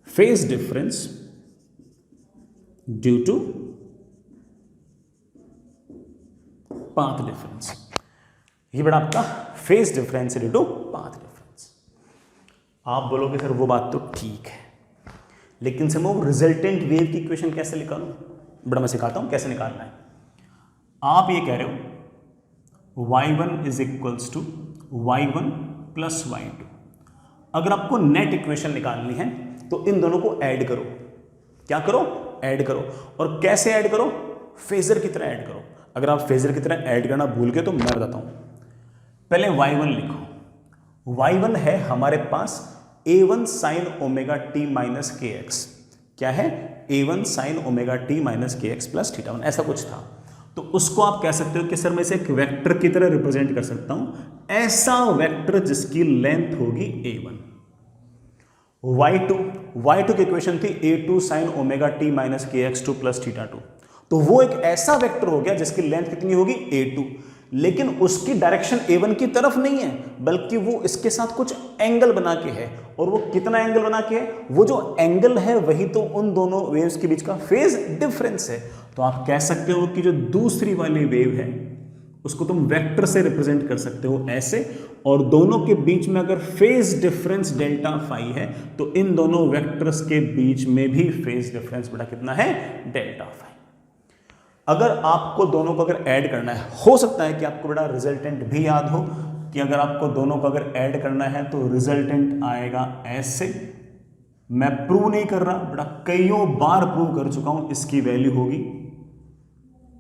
phase difference due to path difference. ये बड़ा आपका फेज डिफरेंस है ड्यू टू पाथ डिफरेंस। आप बोलोगे सर वो बात तो ठीक है, लेकिन सर मैं रिजल्टेंट वेव की इक्वेशन कैसे निकालूं? बड़ा मैं सिखाता हूं कैसे निकालना है। आप ये कह रहे हो y1 is equals to y1 plus y2। अगर आपको नेट इक्वेशन निकालनी है तो इन दोनों को ऐड करो। क्या करो? ऐड करो। और कैसे ऐड करो? फेजर की तरह ऐड करो। अगर आप फेजर की तरह ऐड करना भूल गए तो मैं बताता हूं। पहले y1 लिखो। y1 है हमारे पास a1 sin omega t minus के एक्स। क्या है? a1 sin omega t minus के एक्स प्लस θ1, ऐसा कुछ था। तो उसको आप कह सकते हो कि सर मैं इसे एक वेक्टर की तरह रिप्रेजेंट कर सकता हूं, ऐसा वेक्टर जिसकी लेंथ होगी a1। y2 की इक्वेशन थी a2 sin omega t minus के एक्स 2 प्लस θ2। तो वो एक ऐसा वेक्टर हो गया जिसकी लेंथ कितनी होगी? a2, लेकिन उसकी डायरेक्शन a1 की तरफ नहीं है, बल्कि वो इसके साथ कुछ एंगल बना के है। और वो कितना एंगल बना के है? वो जो एंगल है वही तो उन दोनों वेव्स के बीच का फेज डिफरेंस है। तो आप कह सकते हो कि जो दूसरी वाली वेव है उसको तुम वेक्टर से रिप्रेजेंट कर सकते हो ऐसे, और दोनों के बीच में अगर फेज डिफरेंस डेल्टा फाई है तो इन दोनों वेक्टर्स के बीच में भी फेज डिफरेंस बेटा कितना है, डेल्टा फाई। अगर आपको दोनों को अगर ऐड करना है, हो सकता है कि आपको बेटा रिजल्टेंट भी याद हो कि अगर आपको दोनों को अगर ऐड करना है तो रिजल्टेंट आएगा ऐसे। मैं प्रूव नहीं कर रहा बेटा, कईयों बार प्रूव कर चुका हूं, इसकी वैल्यू होगी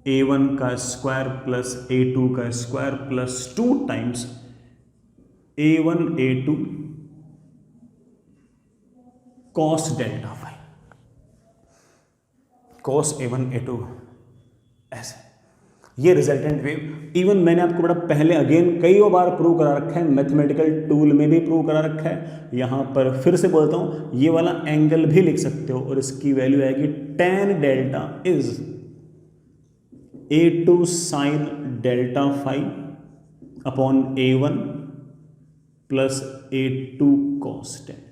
a1 का स्क्वायर प्लस a2 का square plus 2 times a1 a2 cos delta phi, cos a1 a2 ऐसे। ये रिजल्टेंट वेव इवन मैंने आपको बड़ा पहले अगेन कई बार प्रूव करा रखा है, मैथमेटिकल टूल में भी प्रूव करा रखा है। यहां पर फिर से बोलता हूं, ये वाला एंगल भी लिख सकते हो और इसकी वैल्यू आएगी tan delta is a2 sine delta phi upon a1 plus a2 cos delta.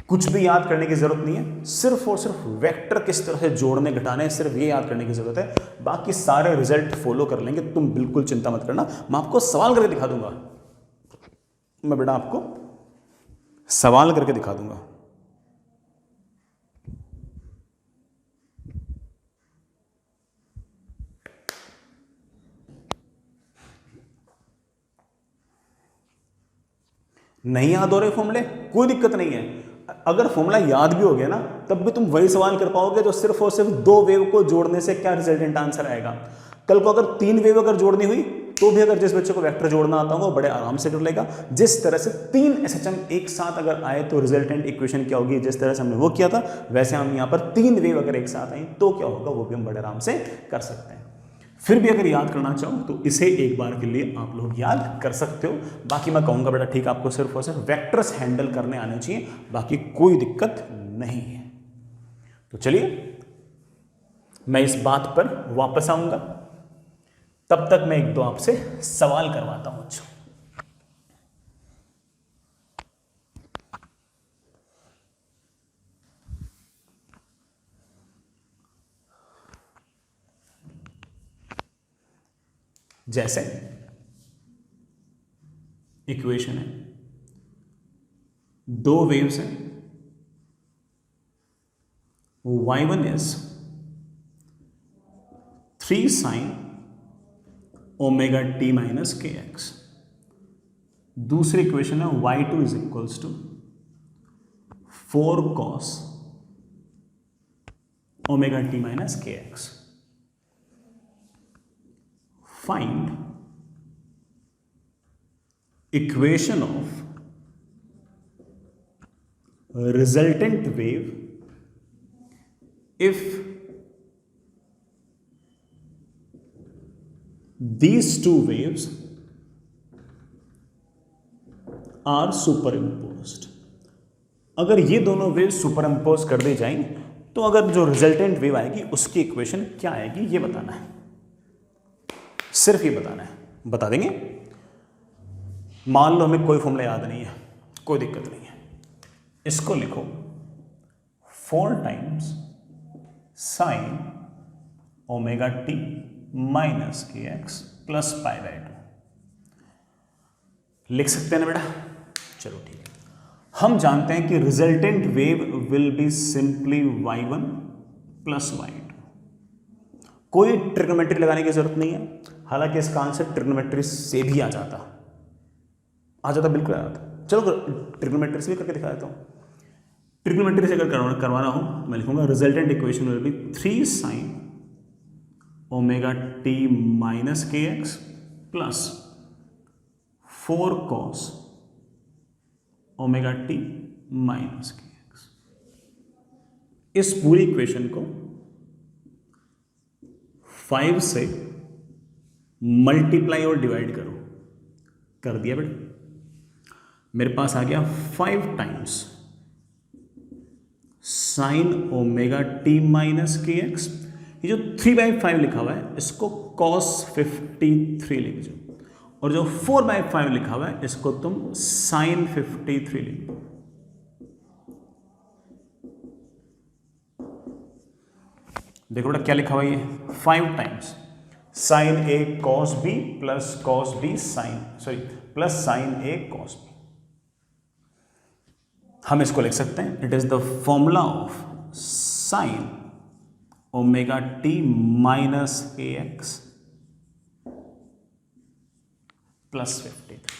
कुछ भी याद करने की जरूरत नहीं है, सिर्फ और सिर्फ वेक्टर किस तरह से जोड़ने घटाने, सिर्फ ये याद करने की जरूरत है, बाकी सारे रिजल्ट फॉलो कर लेंगे, तुम बिल्कुल चिंता मत करना। मैं आपको सवाल करके दिखा दूंगा, मैं बेटा आपको सवाल करके दिखा दूंगा। नहीं याद हो रहे फॉर्मूले, कोई दिक्कत नहीं है। अगर फॉर्मूला याद भी हो गया ना तब भी तुम वही सवाल कर पाओगे जो सिर्फ और सिर्फ दो वेव को जोड़ने से क्या रिजल्टेंट आंसर आएगा। कल को अगर तीन वेव अगर जोड़नी हुई तो भी अगर जिस बच्चे को वेक्टर जोड़ना आता हो वो बड़े आराम से कर लेगा। जिस तरह से तीन एसएचएम एक साथ अगर आए तो रिजल्टेंट इक्वेशन क्या होगी, जिस तरह से हमने वो किया था वैसे हम यहाँ पर तीन वेव अगर एक साथ आई तो क्या होगा वो भी हम बड़े आराम से कर सकते हैं। फिर भी अगर याद करना चाहो तो इसे एक बार के लिए आप लोग याद कर सकते हो। बाकी मैं कहूँगा बेटा ठीक, आपको सिर्फ और सिर्फ वेक्टर्स हैंडल करने आने चाहिए, बाकी कोई दिक्कत नहीं है। तो चलिए मैं इस बात पर वापस आऊंगा, तब तक मैं एक दो आपसे सवाल करवाता हूं बच्चों। जैसे इक्वेशन है, दो वेव्स हैं, y1 is 3 sin omega T minus के एक्स, दूसरी इक्वेशन है y2 is equals to 4 cos omega T minus के x. Find equation of resultant wave if these two waves are superimposed। अगर ये दोनों वेव सुपर इम्पोज कर दी जाएं तो अगर जो रिजल्टेंट वेव आएगी उसकी इक्वेशन क्या आएगी ये बताना है, सिर्फ ये बताना है। बता देंगे। मान लो हमें कोई फॉर्मूला याद नहीं है, कोई दिक्कत नहीं है, इसको लिखो 4 times sign omega T minus के एक्स प्लस पाई बाय 2। लिख सकते हैं ना बेटा? चलो ठीक है। हम जानते हैं कि resultant wave will be simply y1 plus y2। कोई ट्रिग्नोमेट्री लगाने की जरूरत नहीं है, हालांकि इसका आंसर ट्रिग्नोमेट्री से भी आ जाता बिल्कुल आ जाता। चलो ट्रिग्नोमेट्री से भी करके दिखा देता हूं। ट्रिग्नोमेट्री से अगर करवाना हो मैं लिखूंगा resultant equation will be 3 sine omega T minus के x plus 4 cos omega T minus के एक्स। इस पूरी इक्वेशन को 5 से मल्टीप्लाई और डिवाइड करो। कर दिया बेटा, मेरे पास आ गया 5 times sign omega T minus के एक्स। ये जो 3/5 लिखा हुआ है इसको cos 53 लिख दो, और जो 4/5 लिखा हुआ है इसको तुम sin 53 लिख दो। देखो बेटा क्या लिखा हुआ है, 5 times sine A cos B plus cos B plus sine A cos B. हम इसको लिख सकते हैं, it is the formula of sine omega T minus A X plus 50।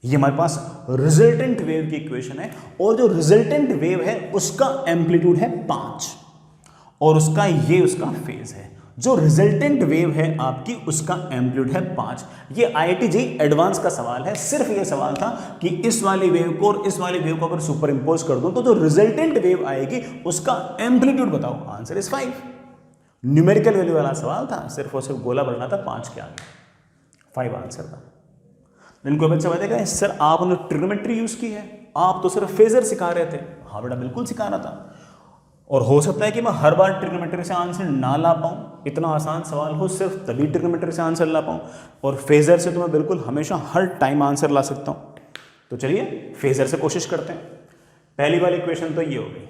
ये हमारे पास रिजल्टेंट वेव की इक्वेशन है, और जो रिजल्टेंट वेव है उसका एम्पलीट्यूड है 5 और उसका फेज है। जो रिजल्टेंट वेव है आपकी उसका एम्पलीट्यूड है 5। ये IIT JEE एडवांस का सवाल है। सिर्फ ये सवाल था कि इस वाली वेव को और इस वाली वेव को अगर सुपर इंपोज कर दूं तो जो रिजल्टेंट वेव आएगी उसका एम्पलीट्यूड बताओ। Answer is 5। न्यूमेरिकल वैल्यू वाला सवाल था, सिर्फ और सिर्फ गोला बढ़ना था 5 के आगे, 5 आंसर था। इनको बच्चा बताएगा सर आपने ट्रिग्नोमेट्री यूज की है, आप तो सिर्फ फेजर सिखा रहे थे। हाँ बेटा बिल्कुल सिखा रहा था, और हो सकता है कि मैं हर बार ट्रिग्नोमेट्री से आंसर ना ला पाऊँ, इतना आसान सवाल हो सिर्फ तभी ट्रिग्नोमेट्री से आंसर ला पाऊँ, और फेजर से तो मैं बिल्कुल हमेशा हर टाइम आंसर ला सकता हूँ। तो चलिए फेजर से कोशिश करते हैं। पहली वाली इक्वेशन तो ये हो गई,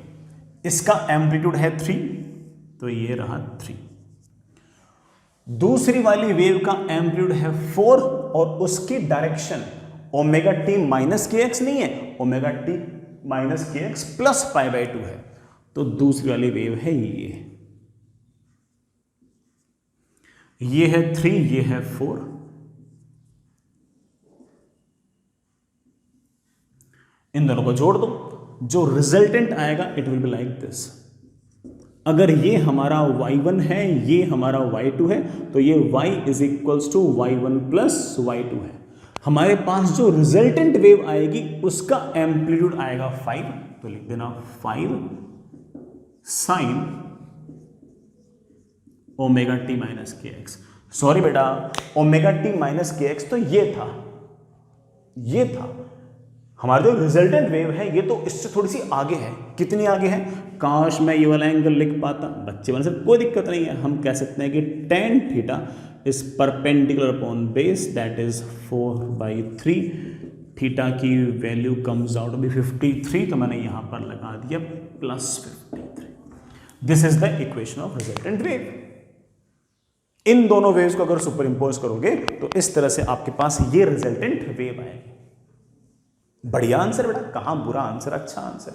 इसका एम्पलीट्यूड है 3, तो ये रहा 3। दूसरी वाली वेव का एम्पलीट्यूड है 4 और उसकी डायरेक्शन ओमेगा टी माइनस के एक्स नहीं है, ओमेगा टी माइनस के एक्स प्लस π/2 है। तो दूसरी वाली वेव है ये है 3, ये है 4। इन दोनों को जोड़ दो, जो रिजल्टेंट आएगा it will be like this. अगर ये हमारा y1 है, ये हमारा y2 है, तो ये y is equals to y1 plus y2 है। हमारे पास जो रिजल्टेंट वेव आएगी उसका एम्पलीट्यूड आएगा 5, तो लिख देना 5 साइन ओमेगा टी माइनस के एक्स। सॉरी बेटा, ओमेगा टी माइनस के एक्स तो ये था हमारा जो रिजल्टेंट वेव है, ये तो इससे थोड़ी सी आगे है। कितनी आगे है? काश मैं ये वाला एंगल लिख पाता। बच्चे वाले से कोई दिक्कत नहीं है, हम कह सकते हैं कि tan theta is perpendicular upon base, that is 4/3। Theta की value comes out to be 53, तो मैंने यहां पर लगा दिया +53। This is the equation of resultant wave. इन दोनों वेव्स को अगर सुपर इंपोज करोगे तो इस तरह से आपके पास ये रिजल्टेंट वेव आएगी। बढ़िया आंसर बेटा, कहां बुरा आंसर, अच्छा आंसर।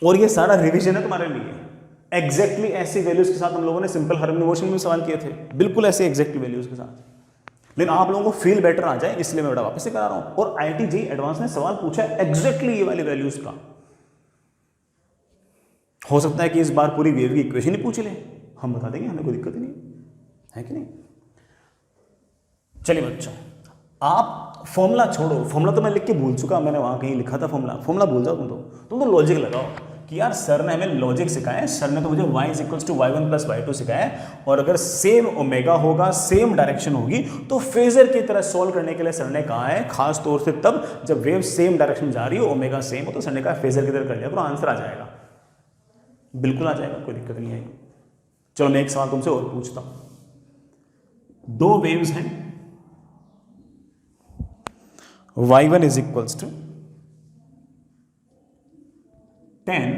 और ये सारा रिवीजन है तुम्हारे लिए। एग्जैक्टली ऐसी वैल्यूज के साथ हम लोगों ने सिंपल हार्मोनिक मोशन में सवाल किए थे, बिल्कुल ऐसे एग्जैक्ट वैल्यूज के साथ। लेकिन आप लोगों को फील बेटर आ जाए इसलिए मैं बेटा वापस से करा रहा हूं। और IIT JEE एडवांस ने सवाल पूछा है एग्जैक्टली ये वाली वैल्यूज का। हो सकता है कि इस बार पूरी वेव की इक्वेशन ही पूछ ले, हम बता देंगे, हमें कोई दिक्कत ही नहीं है कि नहीं। चलिए बच्चों, आप फॉर्मूला छोड़ो, फॉर्मूला तो मैं लिख के भूल चुका, मैंने वहां कहीं लिखा था फॉर्मूला भूल जाओ तुम तो लॉजिक लगाओ कि यार सर ने हमें लॉजिक सिखाया है, सर ने तो मुझे y = y1 + y2 सिखाया है, और अगर सेम ओमेगा होगा, सेम डायरेक्शन होगी, तो फेजर की तरह सॉल्व करने के लिए सर ने कहा है, खास तौर से तब जब वेव सेम डायरेक्शन जा रही हो, ओमेगा सेम हो, तो सर ने कहा फेजर की तरह कर लिया तो आंसर आ जाएगा, बिल्कुल आ जाएगा, कोई दिक्कत नहीं आएगी। चलो मैं एक सवाल तुमसे और पूछता हूं। दो वेव्स हैं, y1 is equals to 10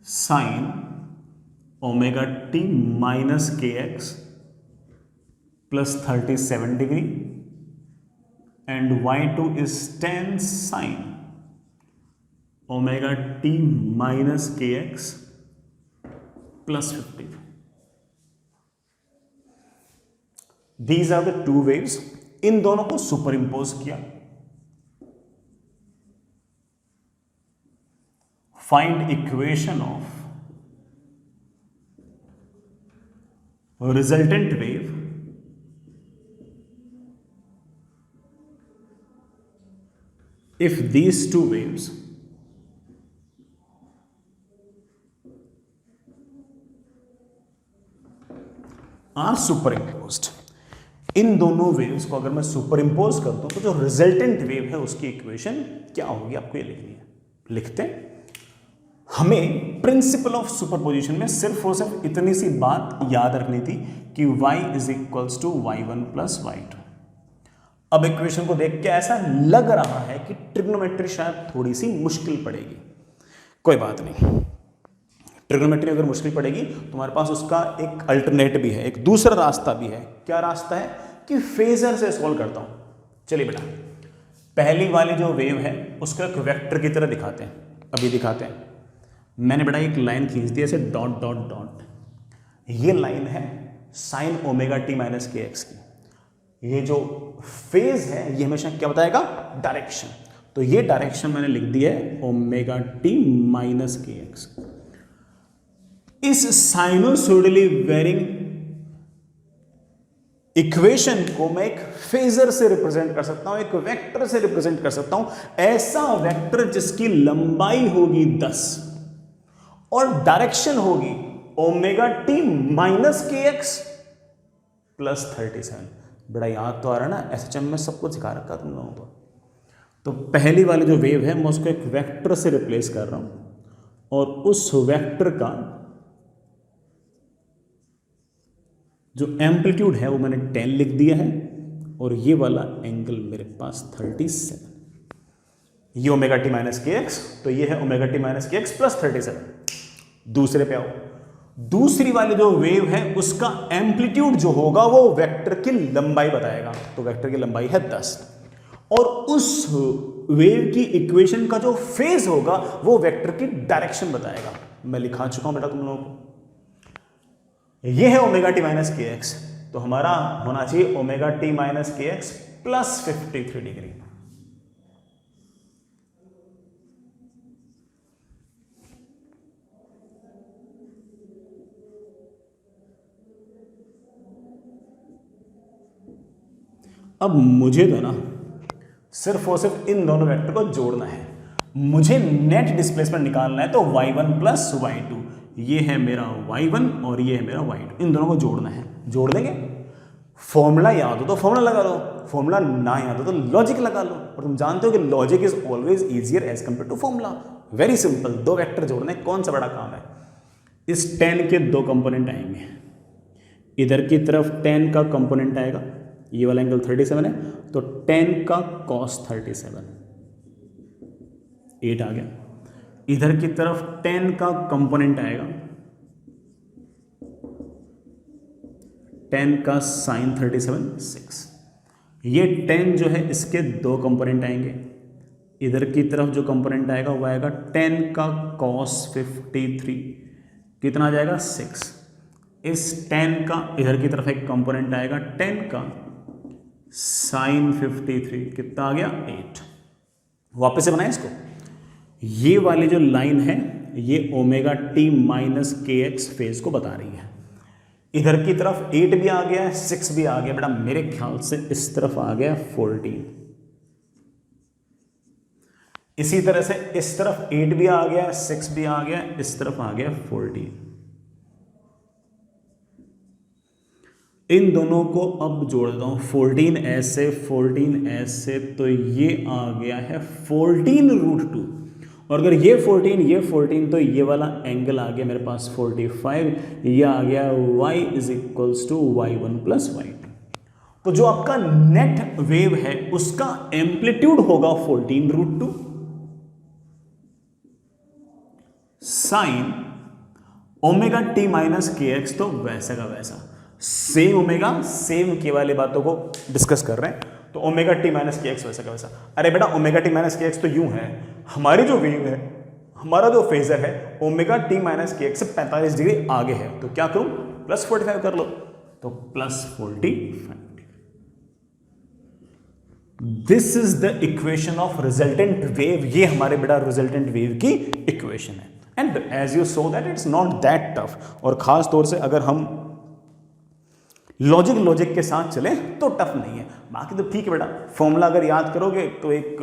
sine omega T minus के x plus 37 degree, and y2 is 10 sine omega T minus के x plus 50। These are the two waves। इन दोनों को सुपर इंपोज किया। Find equation of resultant wave if these two waves are superimposed। इन दोनों waves को अगर मैं सुपर इंपोज कर दूं तो जो रिजल्टेंट वेव है उसकी इक्वेशन क्या होगी, आपको ये लिखनी है। लिखते हैं। हमें प्रिंसिपल ऑफ सुपरपोजिशन में सिर्फ और सिर्फ इतनी सी बात याद रखनी थी कि y = y1 + y2। अब इक्वेशन को देख के ऐसा लग रहा है कि ट्रिग्नोमेट्री शायद थोड़ी सी मुश्किल पड़ेगी, कोई बात नहीं, ट्रिग्नोमेट्री अगर मुश्किल पड़ेगी तो हमारे पास उसका एक अल्टरनेट भी है, एक दूसरा रास्ता भी है। क्या रास्ता है कि फेजर से सॉल्व करता हूं। चलिए बेटा, पहली वाली जो वेव है उसको एक वेक्टर की तरह दिखाते हैं, अभी दिखाते हैं। मैंने बेटा एक लाइन खींच दी ऐसे डॉट डॉट डॉट, ये लाइन है साइन ओमेगा टी माइनस के एक्स की। ये जो फेज है ये हमेशा क्या बताएगा, डायरेक्शन। तो ये डायरेक्शन मैंने लिख दी है ओमेगा टी माइनस के एक्स। इस साइनोसोइडली वेरिंग इक्वेशन को मैं एक फेजर से रिप्रेजेंट कर सकता हूं, एक वेक्टर से रिप्रेजेंट कर सकता हूं। ऐसा वेक्टर जिसकी लंबाई होगी 10 और डायरेक्शन होगी ओमेगा टी माइनस के एक्स प्लस 37। बड़ा याद तो आ रहा है ना, एसएचएम में सब कुछ सिखा रखा तुम लोगों को। तो पहली वाली जो वेव है मैं उसको एक वेक्टर से रिप्लेस कर रहा हूं और उस वेक्टर का जो एम्पलीट्यूड है वो मैंने 10 लिख दिया है और ये वाला एंगल मेरे पास 37। ये ओमेगा टी माइनस के एक्स, तो ये है ओमेगा टी माइनस के एक्स प्लस 37। दूसरे पे आओ, दूसरी वाली जो वेव है उसका एम्पलीट्यूड जो होगा वो वेक्टर की लंबाई बताएगा। तो वेक्टर की लंबाई है 10 और उस वेव की इक्वेशन का जो फेज होगा वो वेक्टर की डायरेक्शन बताएगा। मैं लिखा चुका हूं बेटा तुम लोगों को। ये है ओमेगा टी माइनस के एक्स, तो हमारा होना चाहिए ओमेगा टी माइनस के एक्स प्लस 53 डिग्री। अब मुझे तो ना सिर्फ और सिर्फ इन दोनों वेक्टर को जोड़ना है। मुझे नेट डिस्प्लेसमेंट निकालना है, तो y1 प्लस y2, ये है मेरा y1 और ये है मेरा y2, इन दोनों को जोड़ना है। जोड़ देंगे, फॉर्मूला याद हो तो फॉर्मूला लगा लो, फॉर्मूला ना याद हो तो लॉजिक लगा लो। और तुम जानते हो कि logic is always easier as compare to formula. Very simple, दो वेक्टर जोड़ने कौन सा बड़ा काम है। इस 10 के दो कंपोनेंट आएंगे, इधर की तरफ 10 का कंपोनेंट आएगा, ये वाला एंगल 37 है, तो 10 का cos 37 8 आ गया। इधर की तरफ 10 का कंपोनेंट आएगा, 10 का sin 37 6। ये 10 जो है इसके दो कंपोनेंट आएंगे, इधर की तरफ जो कंपोनेंट आएगा वो आएगा 10 का cos 53, कितना आ जाएगा 6। इस 10 का इधर की तरफ एक कंपोनेंट आएगा 10 का sin 53, कितना आ गया 8। वापस से बनाए इसको, ये वाली जो लाइन है ये ओमेगा टी माइनस के एक्स फेज को बता रही है। इधर की तरफ 8 भी आ गया है, 6 भी आ गया बेटा, मेरे ख्याल से इस तरफ आ गया 14। इसी तरह से इस तरफ 8 भी आ गया, 6 भी आ गया, इस तरफ आ गया 14। इन दोनों को अब जोड़ देता हूं, 14 ऐसे 14 ऐसे, तो ये आ गया है 14√2। और अगर ये 14 तो ये वाला एंगल आ गया मेरे पास 45, ये आ गया y is equals to y1 plus y2। तो जो आपका नेट वेव है उसका एम्पलीट्यूड होगा 14√2 साइन ओमेगा टी माइनस के एक्स, तो वैसा का वैसा सेम ओमेगा, सेम के वाली बातों को डिस्कस कर रहे हैं। तो ओमेगा टी माइनस के एक्स वैसा का वैसा। अरे बेटा ओमेगा टी माइनस के एक्स तो यूं है, हमारी जो वेव है, हमारा जो फेजर है ओमेगा टी माइनस के एक्स से 45 डिग्री आगे है, तो क्या करूं प्लस 45 कर लो, तो plus 45। This is the equation of resultant wave. ये हमारे बेटा रिजल्टेंट वेव की इक्वेशन है। And as you saw that it's not that tough, और खास तौर से अगर हम लॉजिक के साथ चले तो टफ नहीं है। बाकी तो ठीक है बेटा, फॉर्मूला अगर याद करोगे तो एक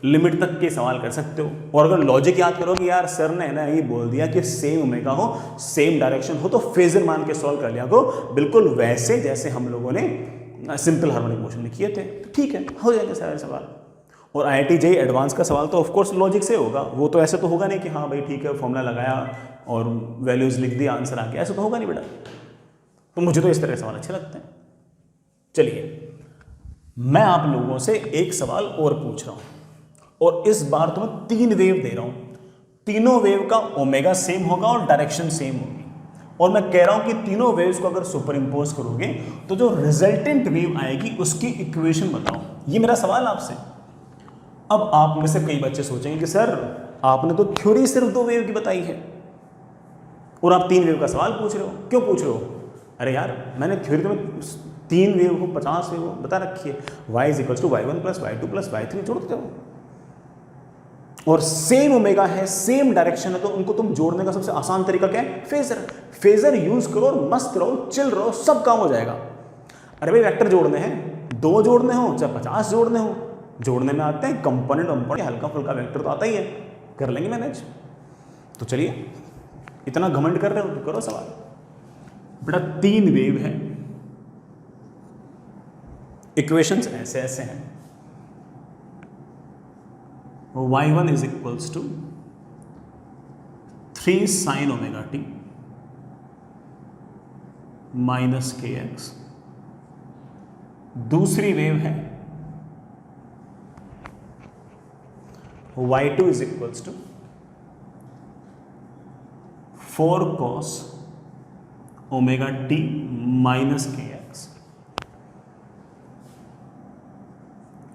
लिमिट तक के सवाल कर सकते हो, और अगर लॉजिक याद करोगे यार सर ने ना ये बोल दिया कि सेम ओमेगा हो, सेम डायरेक्शन हो, तो फेजर मान के सॉल्व कर लिया करो, बिल्कुल वैसे जैसे हम लोगों ने सिंपल हार्मोनिक मोशन में किए थे। तो ठीक है, हो जाएंगे सारे सवाल। और IIT JEE एडवांस का सवाल तो ऑफकोर्स लॉजिक से होगा, वो तो ऐसे तो होगा नहीं कि हाँ भाई ठीक है फॉर्मूला लगाया और वैल्यूज लिख दिया आंसर आ गया, ऐसा तो होगा नहीं बेटा। तो मुझे तो इस तरह के सवाल अच्छे लगते हैं। चलिए मैं आप लोगों से एक सवाल और पूछ रहा हूं, और इस बार तो मैं 3 वेव दे रहा हूं। तीनों वेव का ओमेगा सेम होगा और डायरेक्शन सेम होगी, और मैं कह रहा हूं कि तीनों वेव्स को अगर सुपर इंपोज करोगे तो जो रिजल्टेंट वेव आएगी उसकी इक्वेशन बताओ। ये मेरा सवाल आपसे। अब आप में से कई बच्चे सोचेंगे कि सर आपने तो थ्योरी सिर्फ 2 वेव की बताई है और आप 3 वेव का सवाल पूछ रहे हो, क्यों पूछ रहे हो? अरे यार मैंने थ्योरी तो 3 वेव को 50 वेव बता रखी है, y इज equal to y1 plus y2 plus y3 जोड़ देते हो, और सेम ओमेगा है, सेम डायरेक्शन है, तो उनको तुम जोड़ने का सबसे आसान तरीका क्या है? फेजर। फेजर यूज करो और मस्त रहो, चिल रहो, सब काम हो जाएगा। अरे भाई वेक्टर जोड़ने हैं, 2 जोड़ने हो चाहे 50 जोड़ने हो, जोड़ने में आते हैं कंपोनेंट वंपोनेंट, हल्का फुल्का वेक्टर तो आता ही है, कर लेंगे मैनेज। तो चलिए, इतना घमंड कर रहे हो तो करो सवाल। बेटा 3 वेव है, इक्वेशंस ऐसे ऐसे हैं, y1 is equals to 3 sine omega T minus के एक्स। दूसरी वेव है y2 is equals to 4 cos omega T minus के एक्स।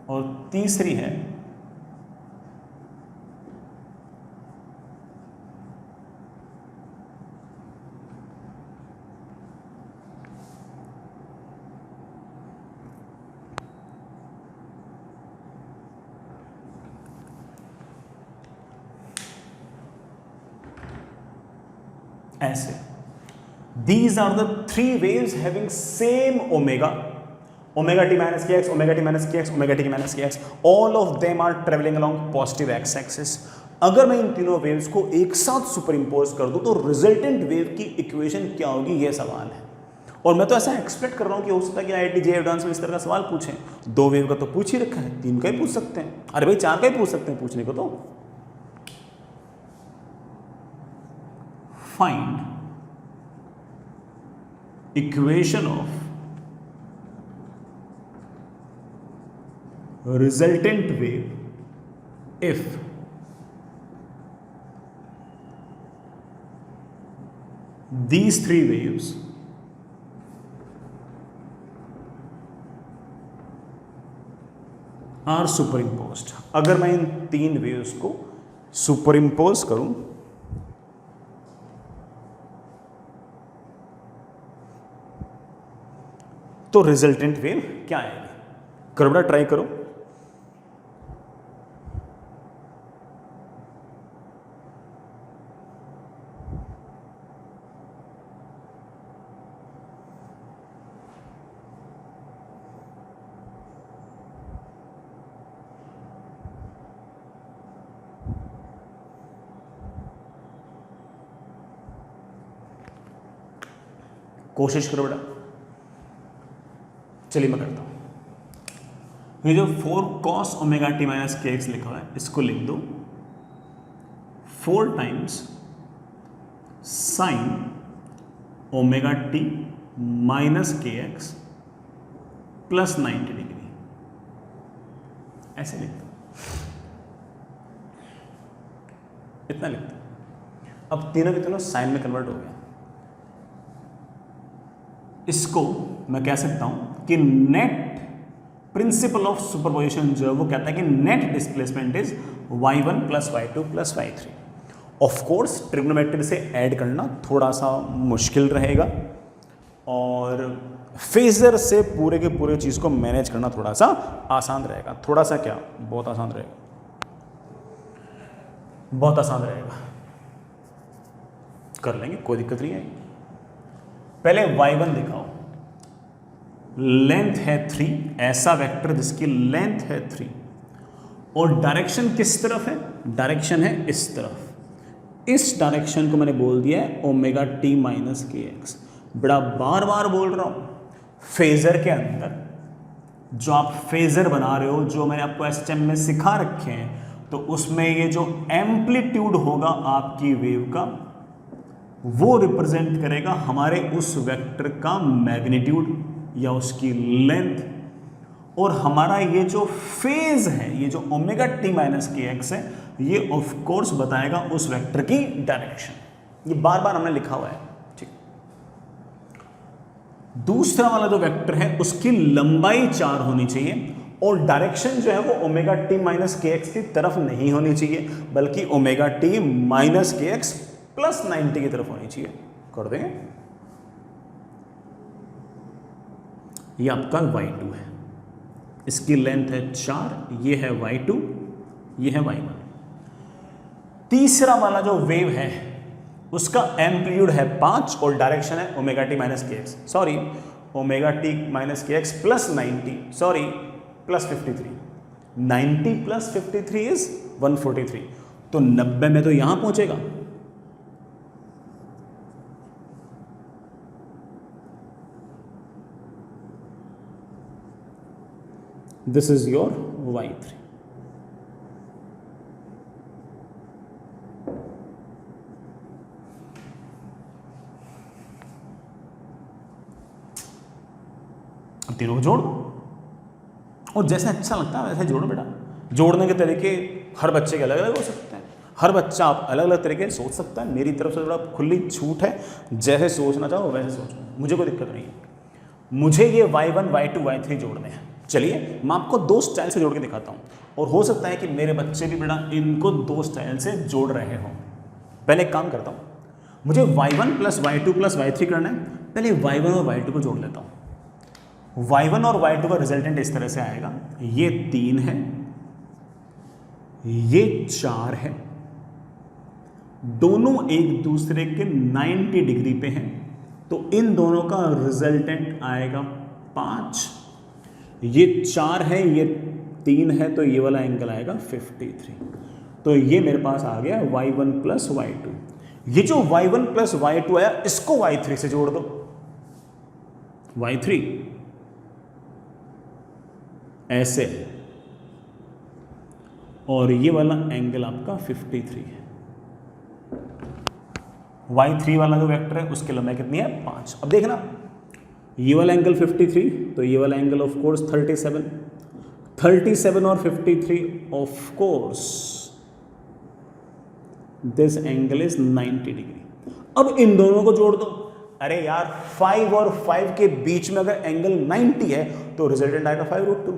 और तीसरी है ऐसे। These are the 3 waves having same omega, omega t minus kx, omega t minus kx, omega t minus kx. All of them are traveling along positive x axis. अगर मैं इन तीनों waves को एक साथ सुपर इंपोज कर दूं तो resultant wave की इक्वेशन क्या होगी, ये सवाल है। और मैं तो ऐसा एक्सपेक्ट कर रहा हूं कि हो सकता है कि IIT JEE एडवांस में इस तरह का सवाल पूछें। 2 वेव का तो पूछ ही रखा है, 3 का ही पूछ सकते हैं, अरे भाई 4 का ही पूछ सकते हैं पूछने को तो। Find equation of resultant wave if these 3 waves are superimposed। अगर मैं इन 3 वेव्स को सुपरइम्पोज करूं तो रिजल्टेंट वेव क्या आएगी? करो बेटा, ट्राई करो। कोशिश करो बेटा। चलिए मैं करता हूं। ये जो 4 कॉस ओमेगा टी माइनस के एक्स लिखा हुआ है इसको लिख दो 4 times sign omega T minus के एक्स प्लस 90 डिग्री, ऐसे लिख दो, इतना लिख दो। अब तीनों के तीनों साइन में कन्वर्ट हो गया। इसको मैं कह सकता हूं कि नेट प्रिंसिपल ऑफ सुपरपोजिशन जो है वो कहता है कि net displacement is y1 plus y2 plus y3। Of course trigonometry से ऐड करना थोड़ा सा मुश्किल रहेगा और फेजर से पूरे के पूरे चीज को मैनेज करना थोड़ा सा आसान रहेगा। थोड़ा सा क्या, बहुत आसान रहेगा, बहुत आसान रहेगा, कर लेंगे, कोई दिक्कत नहीं है। पहले y1 दिखाओ, लेंथ है 3, ऐसा वेक्टर जिसकी लेंथ है 3 और डायरेक्शन किस तरफ है? डायरेक्शन है इस तरफ। इस डायरेक्शन को मैंने बोल दिया है ओमेगा टी माइनस के एक्स। बड़ा बार बार बोल रहा हूं, फेजर के अंदर जो आप फेजर बना रहे हो, जो मैंने आपको एसएचएम में सिखा रखे हैं, तो उसमें ये जो एम्पलीट्यूड होगा आपकी वेव का वो रिप्रेजेंट करेगा हमारे उस वेक्टर का मैग्नीट्यूड या उसकी लेंथ, और हमारा ये जो फेज है, ये जो ओमेगा टी माइनस के एक्स है, ये ऑफ कोर्स बताएगा उस वेक्टर की डायरेक्शन। ये बार बार हमने लिखा हुआ है, ठीक। दूसरा वाला जो वेक्टर है उसकी लंबाई 4 होनी चाहिए और डायरेक्शन जो है वो ओमेगा टी माइनस के एक्स की तरफ नहीं होनी चाहिए, बल्कि ओमेगा टी माइनस के एक्स प्लस 90 की तरफ होनी चाहिए। कर देंगे। ये आपका y2 है, इसकी लेंथ है 4, ये है y2, ये है y1। तीसरा वाला जो वेव है उसका एम्पलीट्यूड है 5 और डायरेक्शन है ओमेगा टी माइनस के X, sorry omega T minus के x plus 90, sorry plus 53। 90 plus 53 is 143, तो 90 में तो यहां पहुंचेगा। This is your y3। अब तीनों को जोड़ दो और जैसे अच्छा लगता है वैसे जोड़ो बेटा। जोड़ने के तरीके हर बच्चे के अलग अलग हो सकते हैं, हर बच्चा आप अलग अलग तरीके से सोच सकता है। मेरी तरफ से थोड़ा खुली छूट है, जैसे सोचना चाहो वैसे सोचो, मुझे कोई दिक्कत नहीं है। मुझे ये y1 y2 y3 जोड़ने हैं। चलिए मैं आपको 2 स्टाइल से जोड़ के दिखाता हूँ और हो सकता है कि मेरे बच्चे भी बेटा इनको 2 स्टाइल से जोड़ रहे हों। पहले एक काम करता हूँ, मुझे y1 plus y2 plus y3 करना है। पहले y1 और y2 को जोड़ लेता हूँ। y1 और y2 का रिजल्टेंट इस तरह से आएगा, ये 3 है, ये 4 है, दोनों एक दूसरे के 90 डिग्री पे हैं, तो इन दोनों का रिजल्टेंट आएगा 5। ये 4 है, ये 3 है, तो ये वाला एंगल आएगा 53। तो ये मेरे पास आ गया y1 प्लस y2। ये जो y1 प्लस y2 आया इसको y3 से जोड़ दो, y3 ऐसे, और ये वाला एंगल आपका 53 है। y3 वाला जो वेक्टर है उसकी लंबाई कितनी है 5। अब देखना ये वाला एंगल 53, तो ये वाला एंगल ऑफ कोर्स 37 और 53 of course this angle is 90 degree. अब इन दोनों को जोड़ दो। अरे यार 5 और 5 के बीच में अगर एंगल 90 है तो रिजल्टेंट आएगा 5√2,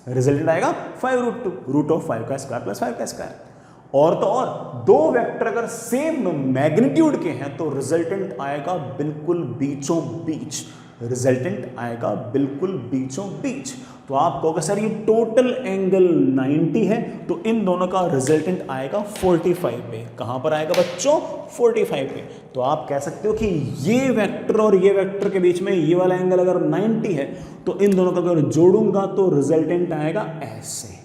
रिजल्टेंट आएगा 5√2, रूट ऑफ 5 का स्क्वायर प्लस 5 का स्क्वायर। और तो और दो वेक्टर अगर सेम मैग्नीट्यूड के हैं तो रिजल्टेंट आएगा बिल्कुल बीचों बीच, रिजल्टेंट आएगा बिल्कुल बीचों बीच। तो आप कहोगे सर ये टोटल एंगल 90 है, तो इन दोनों का रिजल्टेंट आएगा 45 पे। कहां पर आएगा बच्चों 45 पे। तो आप कह सकते हो कि ये वेक्टर और ये वेक्टर के बीच में ये वाला एंगल अगर 90 है तो इन दोनों का अगर जोड़ूंगा तो रिजल्टेंट आएगा ऐसे,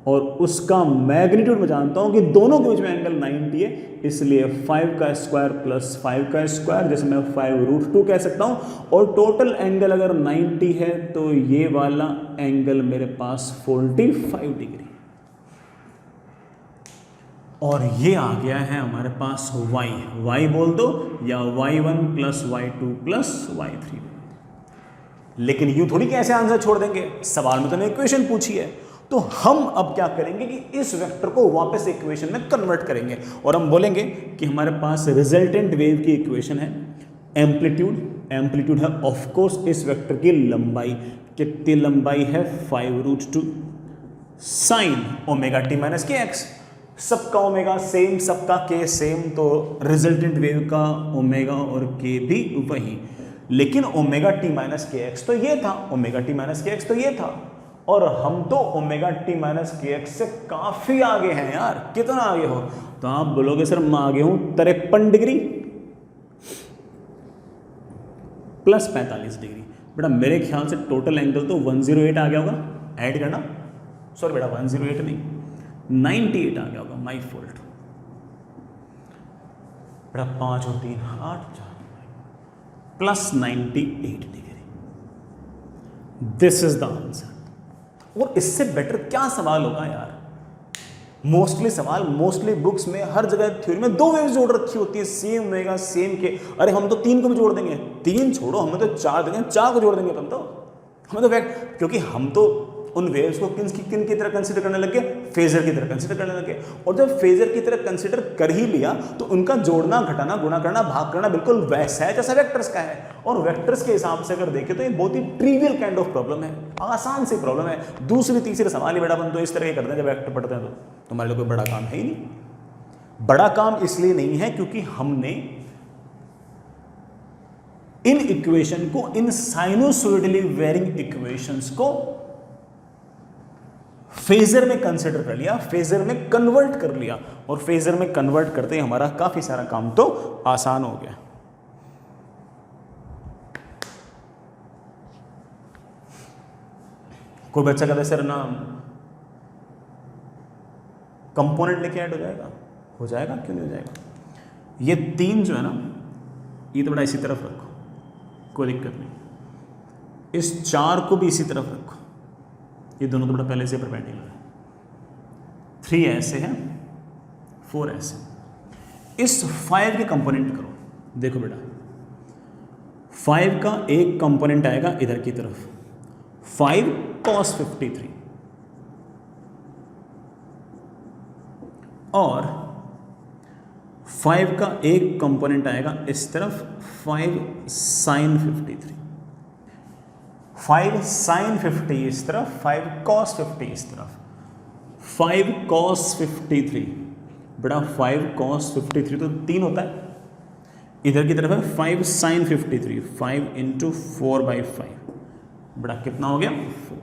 और उसका मैग्नीट्यूड मैं जानता हूं कि दोनों के बीच में एंगल 90 है, इसलिए 5 का स्क्वायर प्लस 5 का स्क्वायर, जैसे मैं 5√2 कह सकता हूं। और टोटल एंगल अगर 90 है तो ये वाला एंगल मेरे पास 45 डिग्री, और ये आ गया है हमारे पास y बोल दो या y1 plus y2 plus y3। लेकिन यूं थोड़ी कैसे आंसर छोड़ देंगे, सवाल में तो मैंने इक्वेशन पूछी है। तो हम अब क्या करेंगे कि इस वेक्टर को वापस इक्वेशन में कन्वर्ट करेंगे और हम बोलेंगे कि हमारे पास रिजल्टेंट वेव की इक्वेशन है एम्पलीट्यूड है ऑफ कोर्स इस वेक्टर की लंबाई, कितनी लंबाई है 5√2 साइन ओमेगा टी माइनस के एक्स। सबका ओमेगा सेम, सबका के सेम, तो रिजल्टेंट वेव का ओमेगा और के भी वही। लेकिन ओमेगा टी माइनस के एक्स तो ये था, ओमेगा टी माइनस के एक्स तो ये था, और हम तो ओमेगा टी माइनस के एक्स से काफी आगे हैं यार। कितना आगे हो? तो आप बोलोगे सर मैं आगे हूं 53 डिग्री प्लस 45 डिग्री। बेटा मेरे ख्याल से टोटल एंगल तो 108 आ गया होगा, ऐड करना, सॉरी बेटा 108 नहीं 98 आ गया होगा, माई फॉल्ट। बेटा 5 और 3 8 plus 98 degree, this is the answer. और इससे बेटर क्या सवाल होगा यार। मोस्टली बुक्स में हर जगह थ्योरी में 2 वेव्स जोड़ रखी होती है, सेम ओमेगा सेम के। अरे हम तो 3 को भी जोड़ देंगे, 3 छोड़ो, हमें तो 4 देंगे, 4 को जोड़ देंगे हम तो, हमें तो क्योंकि हम तो उन वेव्स को किन की तरह कंसिडर करने लगे, फेजर की तरह कंसिडर करने लगे। और जब फेजर की तरह कंसिडर कर ही लिया तो उनका जोड़ना, घटाना, गुणा करना, भाग करना बिल्कुल वैसा है जैसा वेक्टर्स का है। और वेक्टर्स के हिसाब से अगर देखें तो ये बहुत ही ट्रिवियल काइंड ऑफ प्रॉब्लम है, आसान सी प्रॉब्लम है। दूसरी तीसरे सवाल ही बेटा बन तो इस तरह के करते हैं जब वेक्टर पढ़ते हैं तो हमारे लिए कोई बड़ा काम है ही नहीं। बड़ा काम इसलिए नहीं है क्योंकि हमने इन इक्वेशन को, इन साइनोसॉइडली वेरिंग इक्वेशंस को फेजर में कंसिडर कर लिया, फेजर में कन्वर्ट कर लिया। और फेजर में कन्वर्ट करते ही हमारा काफी सारा काम तो आसान हो गया। कोई बच्चा कहता है सर ना कंपोनेंट लेके ऐड हो जाएगा, हो जाएगा, क्यों नहीं हो जाएगा। ये 3 जो है ना, ये तो बड़ा इसी तरफ रखो, कोई दिक्कत नहीं। इस 4 को भी इसी तरफ रखो, ये दोनों तो बड़ा पहले से परपेंडिकुलर है। 3 ऐसे हैं, 4 ऐसे। इस 5 के कंपोनेंट करो। देखो बेटा 5 का एक कंपोनेंट आएगा इधर की तरफ, 5 cos 53, और 5 का एक कंपोनेंट आएगा इस तरफ, 5 sin 53। 5 sin 50 इस तरफ, 5 cos 50 इस तरफ। 5 cos 53 बड़ा 5 cos 53 तो 3 होता है, इधर की तरफ है 5 sin 53, 5 इंटू 4/5 बड़ा कितना हो गया 4।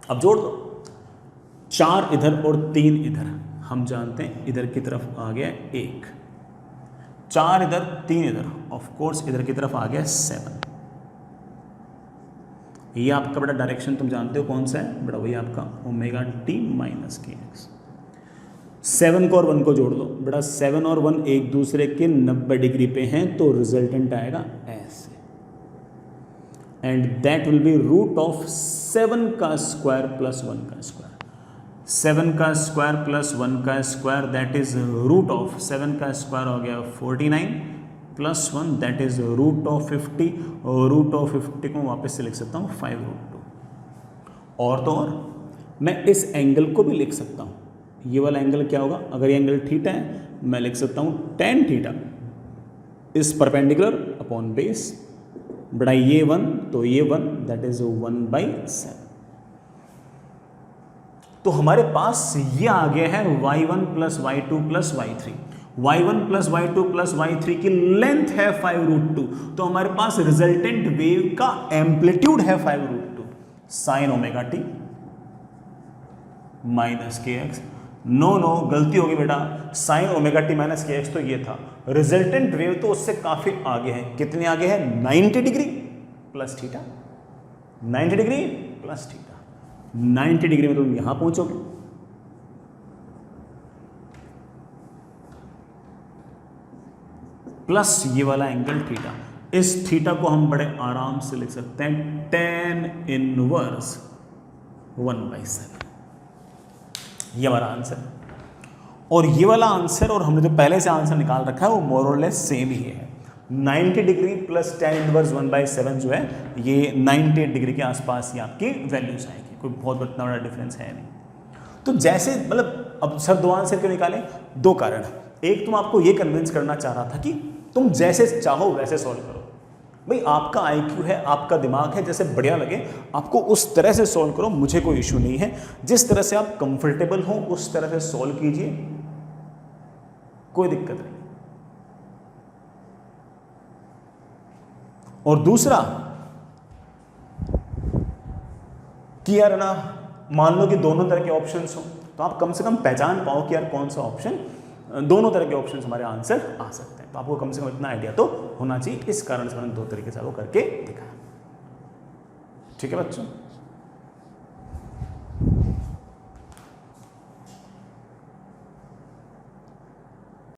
अब जोड़ दो, 4 इधर और 3 इधर, हम जानते हैं इधर की तरफ आ गया 1, 4 इधर 3 इधर, ऑफ कोर्स इधर की तरफ आ गया 7। ये आपका बड़ा डायरेक्शन तुम जानते हो कौन सा है बड़ा, वही आपका ओमेगा टी माइनस के एक्स। 7 को और 1 को जोड़ दो बड़ा, 7 और 1 एक दूसरे के 90 डिग्री पे हैं, तो रिजल्टेंट आएगा ऐसे, and that will be root of 7 का स्क्वायर प्लस 1 का स्क्वायर। 7 का स्क्वायर प्लस 1 का square that is root of 7 का स्क्वायर हो गया 49 plus 1 that is root of 50, और रूट ऑफ 50 को वापस से लिख सकता हूँ 5√2। और तो और मैं इस एंगल को भी लिख सकता हूँ, ये वाला एंगल क्या होगा, अगर ये एंगल थीटा है मैं लिख सकता हूँ tan theta is perpendicular upon base, बड़ा ये 1 तो ये 1 दैट इज 1/7। तो हमारे पास ये आ गया है y1 plus y2 plus y3। y1 plus y2 plus y3 की लेंथ है 5√2, तो हमारे पास रिजल्टेंट वेव का एम्पलीट्यूड है 5√2 साइन ओमेगा टी माइनस के एक्स। नो गलती होगी बेटा, साइन ओमेगा टी माइनस के एक्स तो ये था, रिजल्टेंट वेव तो उससे काफी आगे है। कितने आगे है, 90 degree plus theta, 90 degree plus theta. 90 degree में तुम यहां पहुंचोगे, प्लस ये वाला एंगल थीटा। इस थीटा को हम बड़े आराम से लिख सकते हैं tan इनवर्स 1/7। ये हमारा आंसर है, और ये वाला आंसर और हमने जो पहले से आंसर निकाल रखा है वो मोर और लेस सेम ही है। 90 डिग्री प्लस tan इनवर्स 1/7 जो है ये 98 डिग्री के आसपास ही आपकी वैल्यूज आएगी, कोई बहुत इतना बड़ा डिफरेंस है नहीं। तो जैसे मतलब अब सर 2 आंसर क्यों निकाले, 2 कारण। एक तुम आपको ये कन्विंस करना चाह रहा था कि तुम जैसे चाहो वैसे सॉल्व करो, भाई आपका IQ है, आपका दिमाग है, जैसे बढ़िया लगे आपको उस तरह से सॉल्व करो, मुझे कोई इशू नहीं है। जिस तरह से आप कंफर्टेबल हो उस तरह से सॉल्व कीजिए, कोई दिक्कत नहीं। और दूसरा कि यार ना मान लो कि दोनों तरह के ऑप्शंस हो, तो आप कम से कम पहचान पाओ कि यार कौन सा ऑप्शन, दोनों तरह के ऑप्शंस हमारे आंसर आ सकते हैं। तो आपको कम से कम इतना आइडिया तो होना चाहिए। इस कारण से मैंने 2 तरीके से वो करके दिखाया। ठीक है बच्चों।